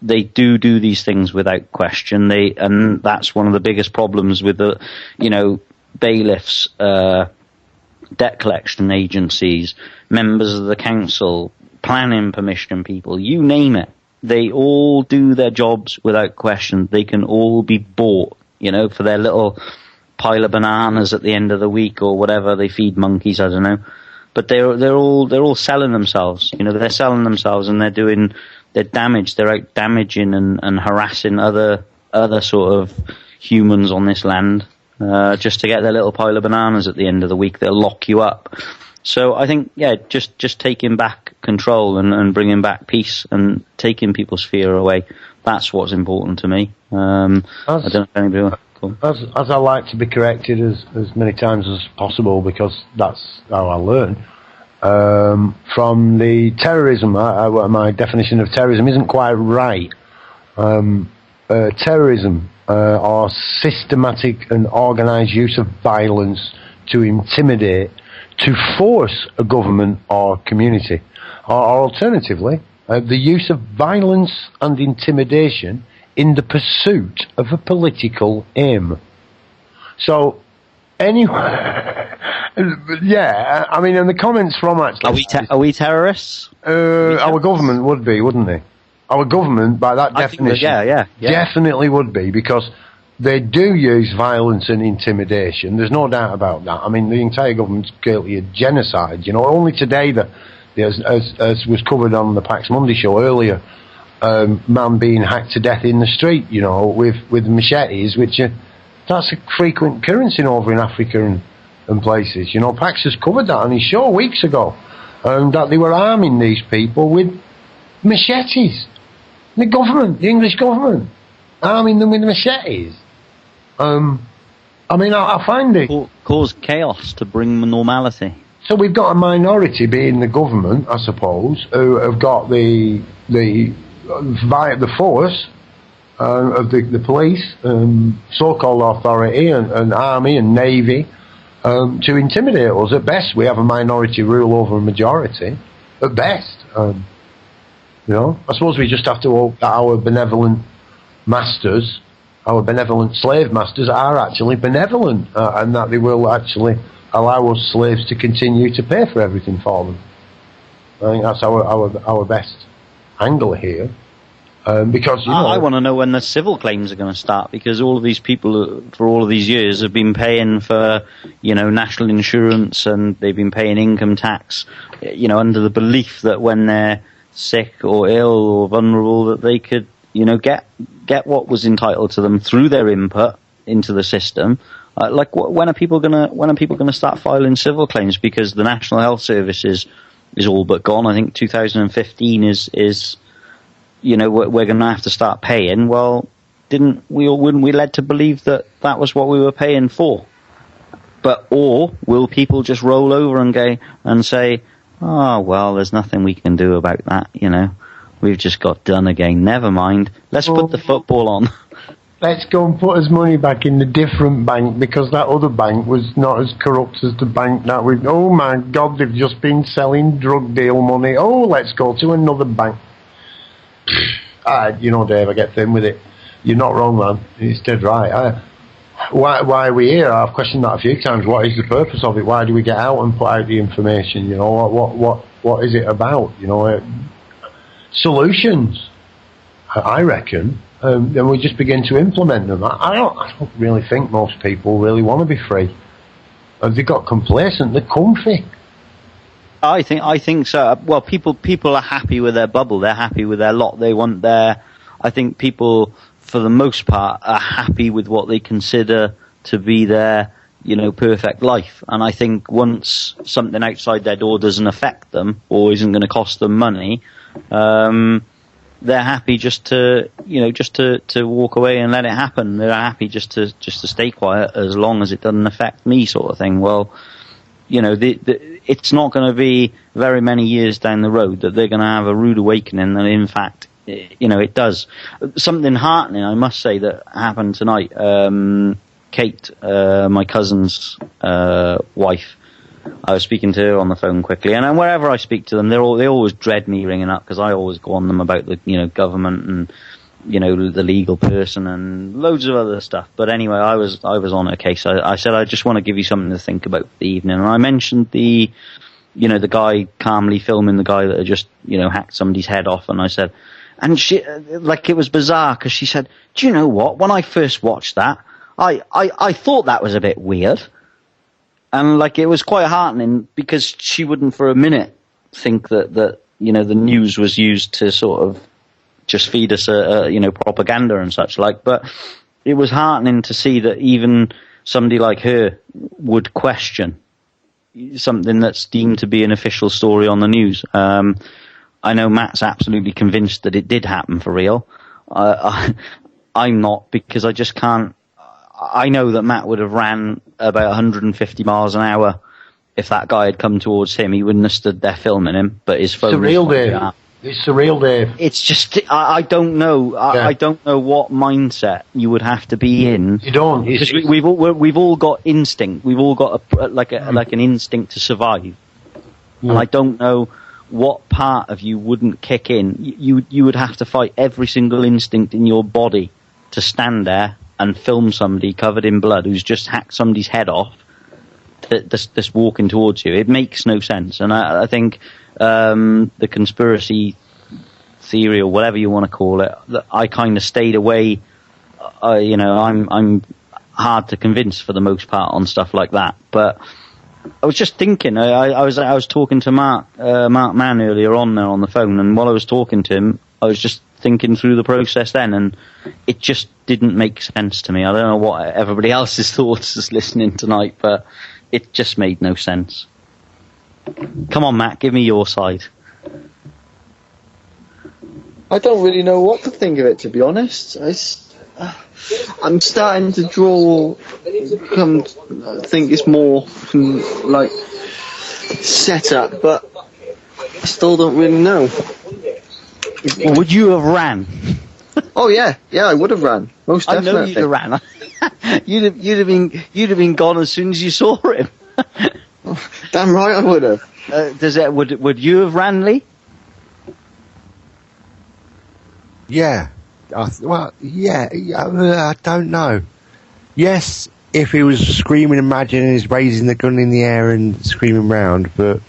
they do these things without question. And that's one of the biggest problems with the, you know, bailiffs, debt collection agencies, members of the council, planning permission people, you name it. They all do their jobs without question. They can all be bought, you know, for their little pile of bananas at the end of the week or whatever. They feed monkeys, I don't know. But they're all selling themselves. You know, they're selling themselves, and they're damaged. They're out damaging and harassing other sort of humans on this land, just to get their little pile of bananas at the end of the week. They'll lock you up. So I think, yeah, just taking back control and bringing back peace and taking people's fear away. That's what's important to me. I don't know if anybody else. Cool. As I like to be corrected as many times as possible, because that's how I learn. From the terrorism, my definition of terrorism isn't quite right. Terrorism are systematic and organised use of violence to intimidate, to force a government or community, or alternatively, the use of violence and intimidation in the pursuit of a political aim. So, anyway, yeah, I mean, in the comments from actually... Are we terrorists? Our government would be, wouldn't they? Our government, by that definition, yeah. Definitely would be, because they do use violence and intimidation. There's no doubt about that. I mean, the entire government's guilty of genocide. You know, only today, as was covered on the Pax Monday show earlier, man being hacked to death in the street, you know, with machetes, which that's a frequent occurrence over in Africa and places. You know, Pax has covered that on his show weeks ago, that they were arming these people with machetes. The government, the English government, arming them with machetes. I mean, I find it... Cause chaos to bring normality. So we've got a minority, being the government, I suppose, who have got the force of the police, so-called authority, and army and navy, to intimidate us. At best, we have a minority rule over a majority. At best. You know, I suppose we just have to hope that our benevolent masters, our benevolent slave masters, are actually benevolent, and that they will actually allow us slaves to continue to pay for everything for them. I think that's our best angle here. Because I want to know when the civil claims are going to start, because all of these people for all of these years have been paying for, national insurance, and they've been paying income tax, under the belief that when they're sick or ill or vulnerable, that they could, get what was entitled to them through their input into the system. When are people gonna start filing civil claims? Because the National Health Service is all but gone. I think 2015 is. We're going to have to start paying. Well, wouldn't we led to believe that was what we were paying for? Or will people just roll over and say, oh, well, there's nothing we can do about that, we've just got done again. Never mind. Let's put the football on. Let's go and put his money back in a different bank, because that other bank was not as corrupt as the bank that we've... Oh, my God, they've just been selling drug deal money. Oh, let's go to another bank. Dave, I get thin with it. You're not wrong, man. It's dead right. Why are we here? I've questioned that a few times. What is the purpose of it? Why do we get out and put out the information? What is it about? Solutions, I reckon. Then we just begin to implement them. I don't really think most people really want to be free. They got complacent. They're comfy. I think so. Well, people are happy with their bubble. They're happy with their lot. They want I think people, for the most part, are happy with what they consider to be their, perfect life. And I think once something outside their door doesn't affect them or isn't going to cost them money, they're happy just to walk away and let it happen. They're happy just to stay quiet as long as it doesn't affect me, sort of thing. Well, it's not going to be very many years down the road that they're going to have a rude awakening, and in fact, it does. Something heartening, I must say, that happened tonight. Kate, my cousin's wife, I was speaking to her on the phone quickly, and wherever I speak to them, they always dread me ringing up, because I always go on them about the government and the legal person and loads of other stuff. But anyway, I was on a case. I said, I just want to give you something to think about for the evening. And I mentioned the guy calmly filming the guy that had just, hacked somebody's head off. And I said, and she, it was bizarre, because she said, do you know what? When I first watched that, I thought that was a bit weird. And it was quite heartening, because she wouldn't for a minute think that the news was used to sort of just feed us propaganda and such like. But it was heartening to see that even somebody like her would question something that's deemed to be an official story on the news. I know Matt's absolutely convinced that it did happen for real. I'm not, because I just can't. I know that Matt would have ran about 150 miles an hour if that guy had come towards him. He wouldn't have stood there filming him, but his phone... Surreal, Dave. It's surreal, Dave. It's just, I don't know. I don't know what mindset you would have to be in. You don't. Because we've all got instinct. We've all got an instinct to survive. Yeah. And I don't know what part of you wouldn't kick in. You would have to fight every single instinct in your body to stand there and film somebody covered in blood who's just hacked somebody's head off that's walking towards you. It makes no sense. And I think the conspiracy theory, or whatever you want to call it, I kind of stayed away. I'm hard to convince for the most part on stuff like that. But I was just thinking. I was talking to Mark Mann earlier on there on the phone, and while I was talking to him, I was just thinking through the process then, and it just didn't make sense to me. I don't know what everybody else's thoughts is listening tonight, but it just made no sense. Come on, Matt, give me your side. I don't really know what to think of it, to be honest. I'm starting to think it's more like set up, but I still don't really know. Would you have ran? Oh yeah, I would have ran. Most definitely. I know you'd have ran. you'd have been gone as soon as you saw him. Damn right I would have. Would you have ran, Lee? Yeah. I don't know. Yes, if he was screaming and imagining he's raising the gun in the air and screaming round, but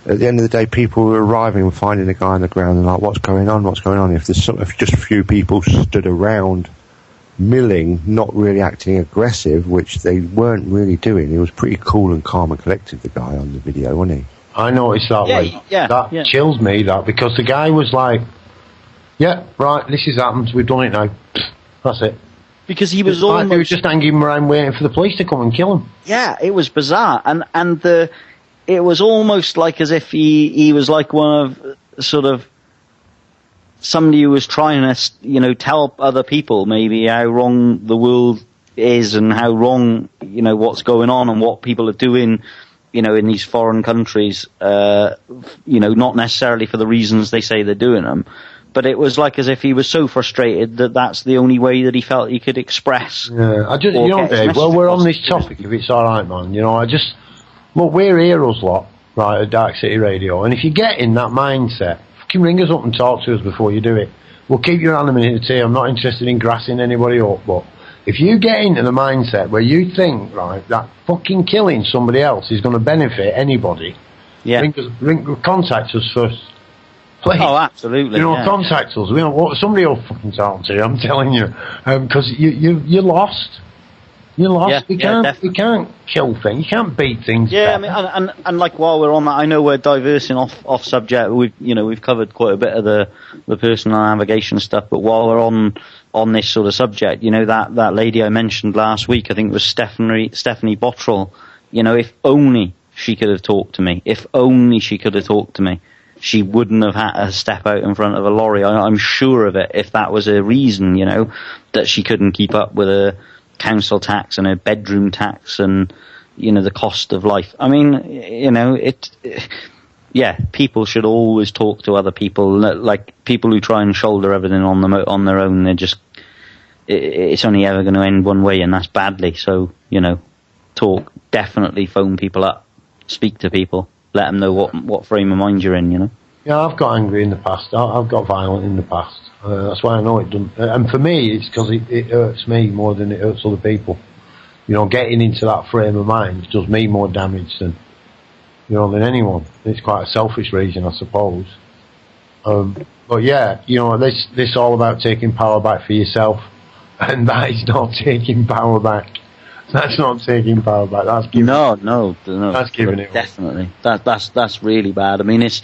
at the end of the day, people were arriving and finding the guy on the ground and like, what's going on? What's going on? If just a few people stood around milling, not really acting aggressive, which they weren't really doing. He was pretty cool and calm and collected, the guy on the video, wasn't he? I noticed that. That chills me, that, because the guy was like, yeah, right, this has happened, we've done it now. That's it. Because he was almost... He was just hanging around waiting for the police to come and kill him. Yeah, it was bizarre. And it was almost like as if he was like one of, sort of, somebody who was trying to, you know, tell other people maybe how wrong the world is and how wrong, you know, what's going on and what people are doing, you know, in these foreign countries, you know, not necessarily for the reasons they say they're doing them. But it was like as if he was so frustrated that that's the only way that he felt he could express. Yeah, you know, Dave, well, we're on this topic, if it's alright, man, you know, look, we're heroes lot, right, at Dark City Radio, and if you get in that mindset, fucking ring us up and talk to us before you do it. We'll keep your anonymity. I'm not interested in grassing anybody up, but if you get into the mindset where you think, right, that fucking killing somebody else is going to benefit anybody, contact us first. Please. Oh, absolutely. You know, contact us. You know, somebody will fucking talk to you, I'm telling you. Because you're lost. You're lost. You can't kill things. You can't beat things. Yeah, I mean, and like while we're on that, I know we're diversing off subject. We've covered quite a bit of the personal navigation stuff. But while we're on this sort of subject, you know, that lady I mentioned last week, I think it was Stephanie Bottrell. You know, if only she could have talked to me. If only she could have talked to me. She wouldn't have had to step out in front of a lorry. I'm sure of it. If that was a reason, you know, that she couldn't keep up with a council tax and a bedroom tax and, you know, the cost of life. I mean, you know, people should always talk to other people. Like people who try and shoulder everything on their own, they're just, it's only ever going to end one way, and that's badly. So, you know, talk, definitely phone people up, speak to people, let them know what frame of mind you're in, you know. Yeah, I've got angry in the past. I've got violent in the past. That's why I know it doesn't. And for me, it's because it hurts me more than it hurts other people. You know, getting into that frame of mind does me more damage than anyone. It's quite a selfish reason, I suppose. But yeah, you know, this all about taking power back for yourself, and that is not taking power back. That's not taking power back. That's giving. No. That's giving it. Definitely. That's really bad. I mean, it's,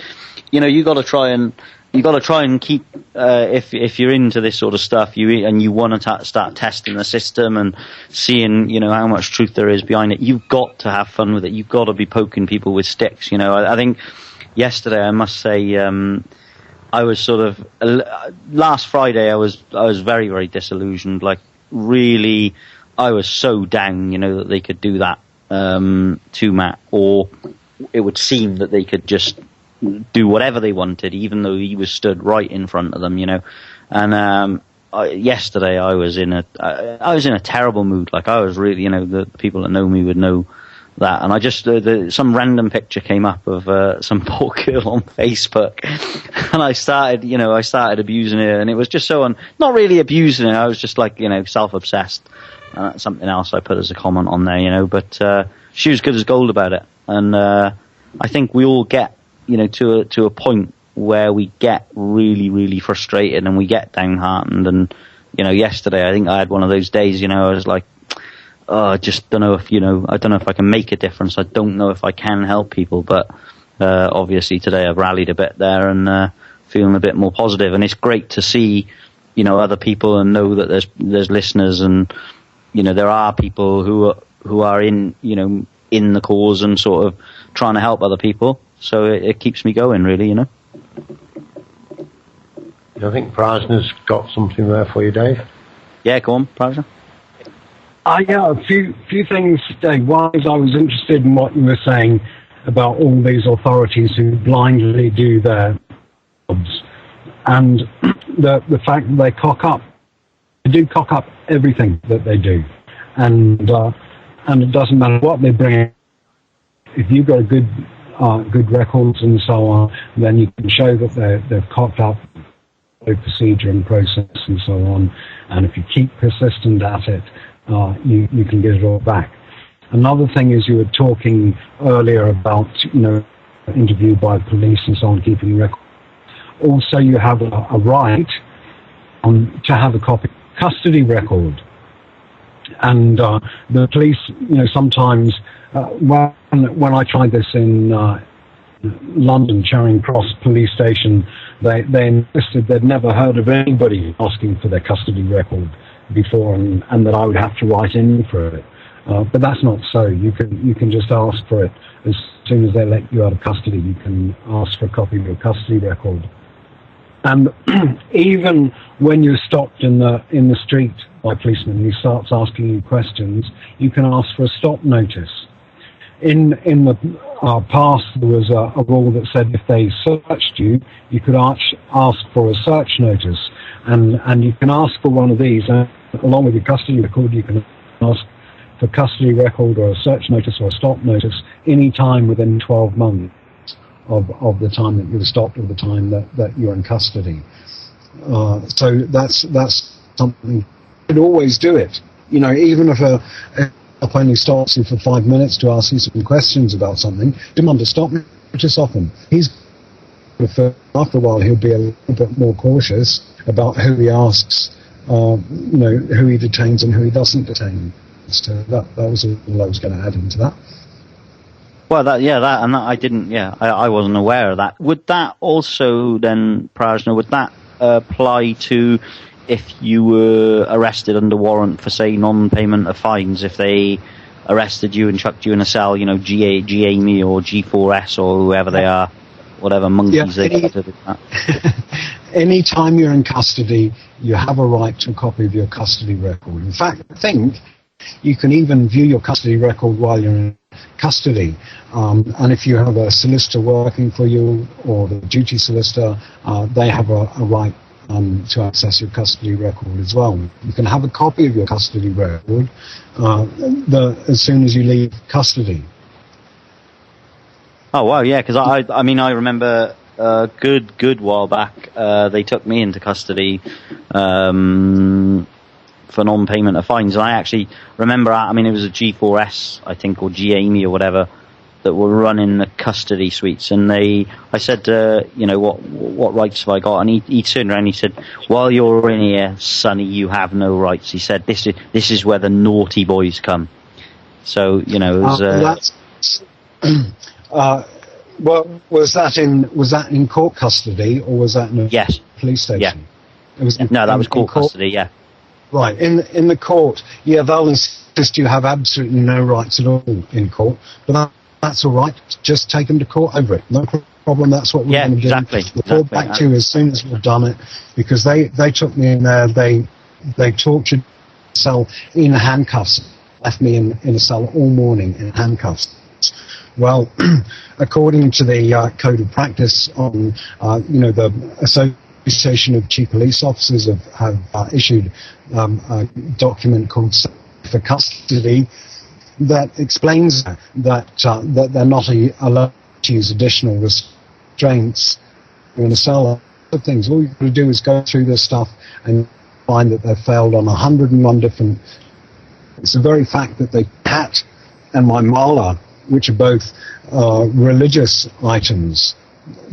you know, you got to try and keep, if you're into this sort of stuff, you want to start testing the system and seeing, you know, how much truth there is behind it. You've got to have fun with it. You've got to be poking people with sticks. You know, I think yesterday, I must say, I was sort of last Friday. I was very, very disillusioned. Like, really, I was so down. You know, that they could do that to Matt, or it would seem that they could just do whatever they wanted, even though he was stood right in front of them, you know. And yesterday I was in a terrible mood. Like, I was really, you know, the people that know me would know that. And I just some random picture came up of some poor girl on Facebook, and I started abusing her, and it was just so not really abusing her. I was just like, you know, self-obsessed. Something else I put as a comment on there, you know. But she was good as gold about it, and I think we all get, you know, to a point where we get really, really frustrated and we get downhearted. And, you know, yesterday I think I had one of those days, you know, I was like, oh, I just don't know if, you know, I don't know if I can make a difference. I don't know if I can help people. But obviously today I've rallied a bit there and feeling a bit more positive. And it's great to see, you know, other people and know that there's listeners, and, you know, there are people who are in, you know, in the cause and sort of trying to help other people. So it keeps me going, really, you know. I think Prajna's got something there for you, Dave. Yeah, go on, Prajna. Yeah, a few things, Dave. One is I was interested in what you were saying about all these authorities who blindly do their jobs, and the fact that they cock up. They do cock up everything that they do, and it doesn't matter what they bring in. If you've got a good records and so on, then you can show that they've cocked up the procedure and process and so on. And if you keep persistent at it, you can get it all back. Another thing is, you were talking earlier about, you know, interviewed by police and so on, keeping record. Also, you have a right to have a copy of custody record. And the police, sometimes when I tried this in London, Charing Cross Police Station, they insisted they'd never heard of anybody asking for their custody record before, and that I would have to write in for it. But that's not so. You can just ask for it as soon as they let you out of custody. You can ask for a copy of your custody record. And even when you're stopped in the street by a policeman, he starts asking you questions, you can ask for a stop notice. In the past, there was a rule that said if they searched you, you could ask for a search notice, and you can ask for one of these, and along with your custody record, you can ask for custody record or a search notice or a stop notice any time within 12 months. Of the time that you were stopped or the time that you're in custody. So that's something. You could always do it. Even if a cop only stops you for 5 minutes to ask you some questions about something, demand a stop notice off him. After a while, he'll be a little bit more cautious about who he asks, who he detains and who he doesn't detain. So that was all I was going to add into that. Well, I wasn't aware of that. Would that also then, Prajna, would that apply to if you were arrested under warrant for, say, non-payment of fines? If they arrested you and chucked you in a cell, GAME or G4S or whoever they are, whatever monkeys they get to do that. Any time you're in custody, you have a right to a copy of your custody record. In fact, I think you can even view your custody record while you're in custody, and if you have a solicitor working for you or the duty solicitor, they have a right to access your custody record as well. You can have a copy of your custody record as soon as you leave custody. Oh wow, yeah, because I remember a good while back they took me into custody for non-payment of fines, and I actually remember, it was a G4S, I think, or GAME or whatever, that were running the custody suites, and I said, what rights have I got? And he turned around and he said, while you're in here, sonny, you have no rights. He said, this is where the naughty boys come. So, it was... well, was that in court custody, or was that in a police station? Yeah. That was court custody, yeah. Right, in the court, they'll insist you have absolutely no rights at all in court, but that's all right. Just take them to court over it. No problem. That's what we're going to do. Exactly. Report back to you as soon as we've done it, because they took me in there. They tortured me in a cell in handcuffs. Left me in a cell all morning in handcuffs. Well, according to the code of practice on the Association of Chief Police Officers have issued a document called for Custody that explains that they're not allowed to use additional restraints in a cell. Things. All you've got to do is go through this stuff and find that they've failed on 101 different. It's the very fact that the cat and my mala, which are both religious items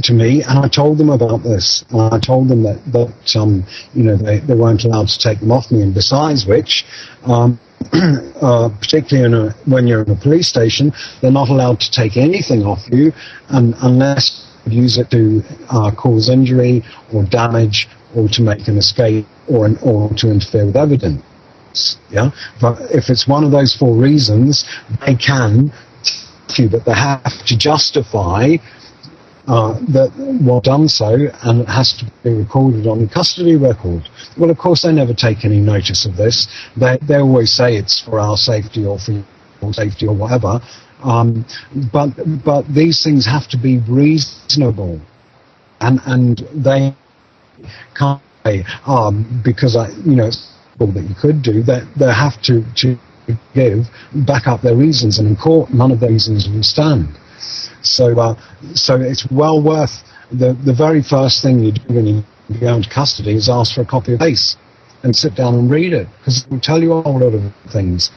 to me, and I told them about this. I told them that they weren't allowed to take them off me, and besides which, particularly when you're in a police station, they're not allowed to take anything off you unless you use it to cause injury or damage or to make an escape or to interfere with evidence. Yeah, but if it's one of those four reasons, they can take you, but they have to justify that well done so, and it has to be recorded on the custody record. Well, of course, they never take any notice of this. They always say it's for our safety or for your safety or whatever. But these things have to be reasonable, and they can't say because it's that you could do that. They have to back up their reasons, and in court, none of the reasons will stand. So it's well worth the very first thing you do when you go into custody is ask for a copy of the case and sit down and read it, because it will tell you a whole lot of things,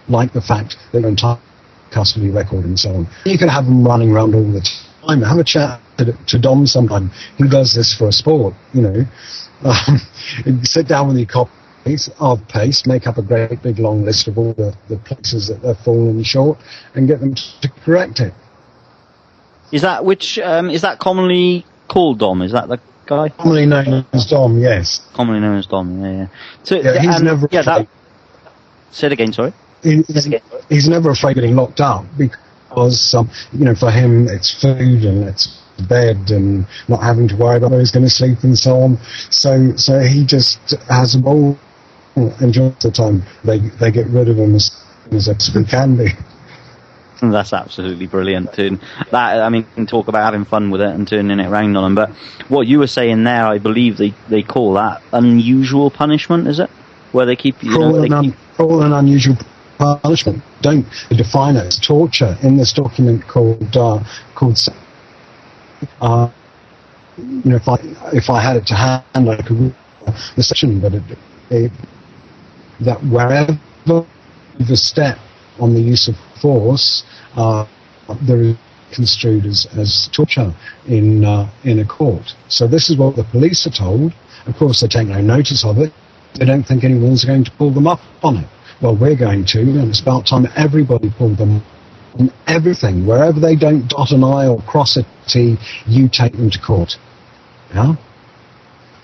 like the fact that you're entitled to custody record and so on. You can have them running around all the time, have a chat to Dom sometime. He does this for a sport, sit down with your copies of pace, make up a great big long list of all the places that they've fallen short, and get them to correct it. Is that commonly called Dom? Is that the guy? Commonly known as Dom, yes. Commonly known as Dom, yeah. So, he's never afraid. Say it again, sorry. He's never afraid of getting locked up because, for him it's food and it's bed and not having to worry about where he's going to sleep and so on. So he just has a ball, enjoys the time. They get rid of him as soon as it can be. That's absolutely brilliant. Talk about having fun with it and turning it around on them. But what you were saying there, I believe they call that unusual punishment, is it? Where they keep cruel and unusual punishment. Don't define it as torture in this document called. If I had it to hand, I could read the section, but that wherever the step on the use of force, there is construed as torture in a court. So this is what the police are told. Of course, they take no notice of it. They don't think anyone's going to pull them up on it. Well, we're going to, and it's about time everybody pulled them on everything. Wherever they don't dot an I or cross a T, you take them to court. Yeah?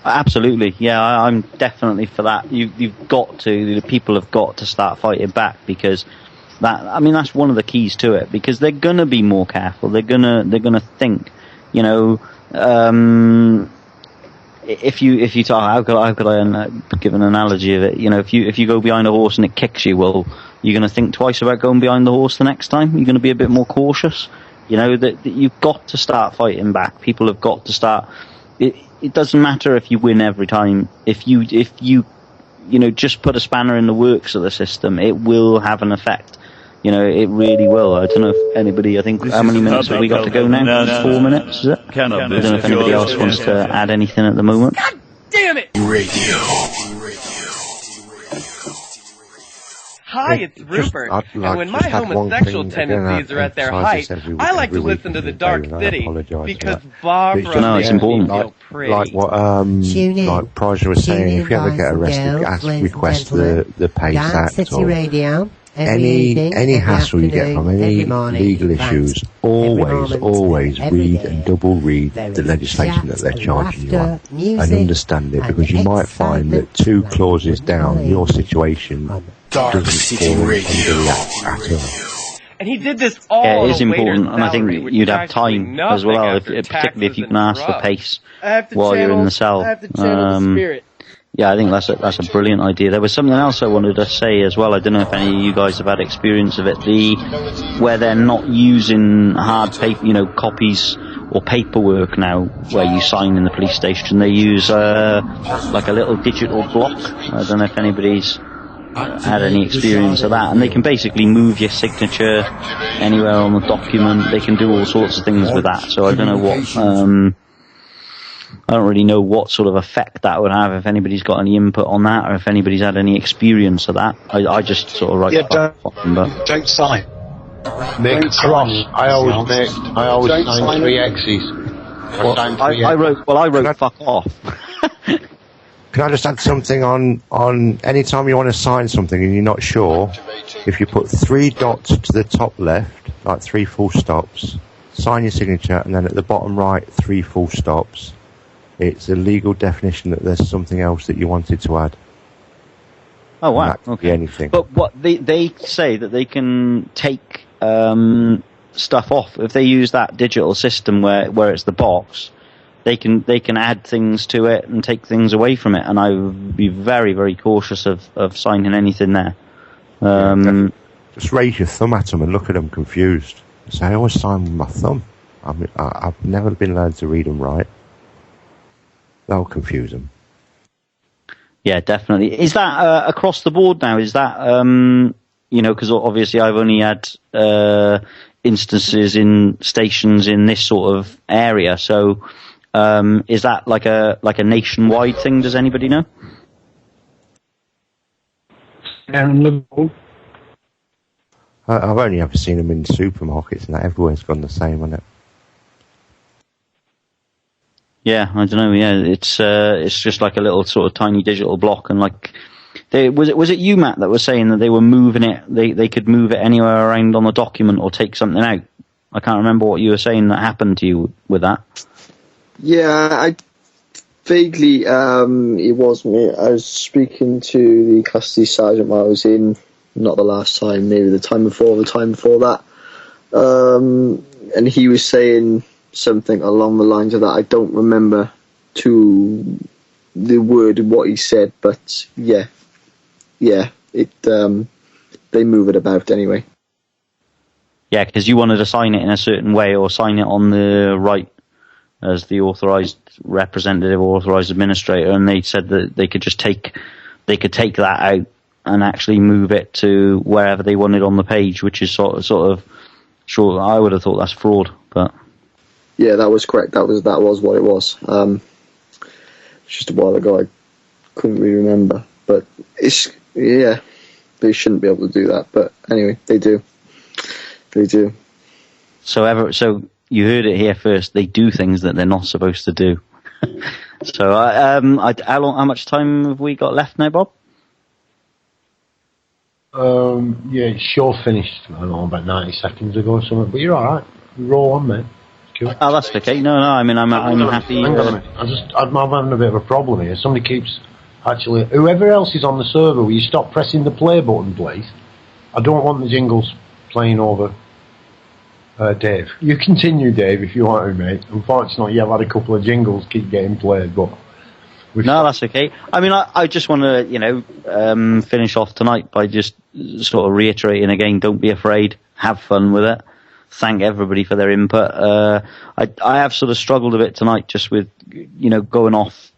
Absolutely, yeah, I'm definitely for that. The people have got to start fighting back, because that's one of the keys to it, because they're gonna be more careful. They're gonna think, if you talk, how could I give an analogy of it? If you go behind a horse and it kicks you, well, you're going to think twice about going behind the horse the next time. You're going to be a bit more cautious. That you've got to start fighting back. People have got to start. It doesn't matter if you win every time. If you just put a spanner in the works of the system, it will have an effect. It really will. I don't know if anybody, how many minutes have we got to go now? 4 minutes, is it? I don't know if anybody else wants to add anything at the moment. God damn it! Radio. Hi, it's Rupert, and when my homosexual tendencies are at their height, I like to listen to the Darkcity, because Barbara makes me feel pretty. Like what like Praja was saying, if you ever get arrested, request the PACE Act or any hassle you get from any legal issues, always read and double read the legislation that they're charging you on and understand it, because you might find that 2 clauses down, your situation Darkcity Radio. And he did this all. Yeah, it is important, and I think you'd have time as well, particularly if you can ask for PACE while you're in the cell. Yeah, I think that's a brilliant idea. There was something else I wanted to say as well. I don't know if any of you guys have had experience of it. Where they're not using hard paper, copies or paperwork now, where you sign in the police station. They use like a little digital block. I don't know if anybody's had any experience of that. And they can basically move your signature anywhere on the document. They can do all sorts of things with that. So I don't know what. I don't really know what sort of effect that would have, if anybody's got any input on that, or if anybody's had any experience of that. I just sort of write don't sign. Make a cross. I always sign 3 X's. I wrote fuck off. Can I just add something on any time you want to sign something and you're not sure, if you put 3 dots to the top left, like 3 full stops, sign your signature, and then at the bottom right, 3 full stops, it's a legal definition that there's something else that you wanted to add. Oh, wow. That could be anything. But what they say that they can take stuff off. If they use that digital system where it's the box, they can add things to it and take things away from it. And I would be very, very cautious of signing anything there. Just raise your thumb at them and look at them confused. Say, I always sign with my thumb. I've never been learned to read them right. That'll confuse them. Yeah, definitely. Is that across the board now? Is that, because obviously I've only had instances in stations in this sort of area. So is that like a nationwide thing? Does anybody know? I've only ever seen them in supermarkets, and that everywhere's gone the same, hasn't it? Yeah, I don't know. Yeah, it's just like a little sort of tiny digital block, and like, was it you, Matt, that was saying that they were moving it? They could move it anywhere around on the document or take something out. I can't remember what you were saying that happened to you with that. Yeah, I vaguely. It was me. I was speaking to the custody sergeant while I was in. Not the last time, maybe the time before that. And he was saying something along the lines of that. I don't remember to the word of what he said, but yeah, it they move it about anyway. Yeah, because you wanted to sign it in a certain way or sign it on the right as the authorised representative or authorised administrator, and they said that they could take that out and actually move it to wherever they wanted on the page, which is sort of sure. I would have thought that's fraud, but yeah, that was correct. That was what it was. Just a while ago, I couldn't really remember, but they shouldn't be able to do that, but anyway, they do. So you heard it here first. They do things that they're not supposed to do. So how much time have we got left now, Bob? Yeah, it's sure finished. I don't know, about 90 seconds ago or something. But you're all right. Roll on, mate. Cool. Oh, that's okay. No. I mean, I'm happy. Hang on a minute. I'm having a bit of a problem here. Somebody keeps actually. Whoever else is on the server, will you stop pressing the play button, please? I don't want the jingles playing over. Dave, you continue, Dave, if you want to, mate. Unfortunately, you've had a couple of jingles keep getting played, but. No, that's okay. I mean, I just want to, finish off tonight by just sort of reiterating again, don't be afraid, have fun with it. Thank everybody for their input. I have sort of struggled a bit tonight just with, going off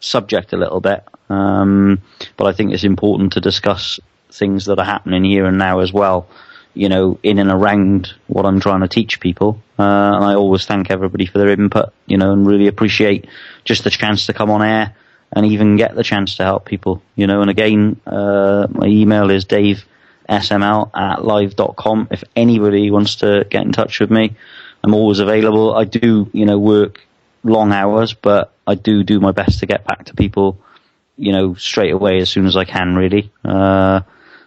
subject a little bit. But I think it's important to discuss things that are happening here and now as well, in and around what I'm trying to teach people. And I always thank everybody for their input, and really appreciate just the chance to come on air and even get the chance to help people, and again, my email is davesml@live.com. If anybody wants to get in touch with me, I'm always available. I do, work long hours, but I do my best to get back to people, straight away as soon as I can, really.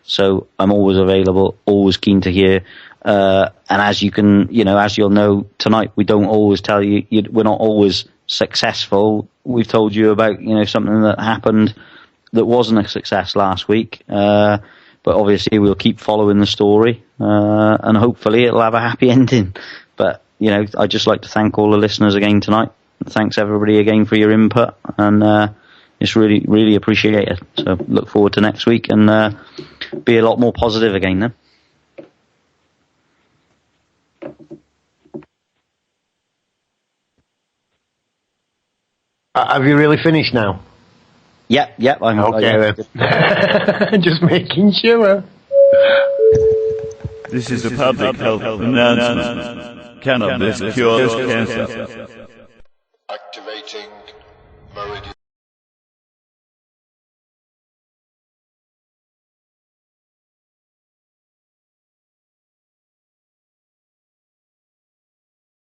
So I'm always available, always keen to hear. And as you can, as you'll know tonight, we don't always tell you, we're not always successful. We've told you about, something that happened that wasn't a success last week. But obviously we'll keep following the story, and hopefully it'll have a happy ending. But, I'd just like to thank all the listeners again tonight. Thanks everybody again for your input, and, it's really, really appreciated. So look forward to next week and, be a lot more positive again then. Have you really finished now? Yep. I'm okay then. Just making sure. This is a public health announcement. Cannabis cures cancer.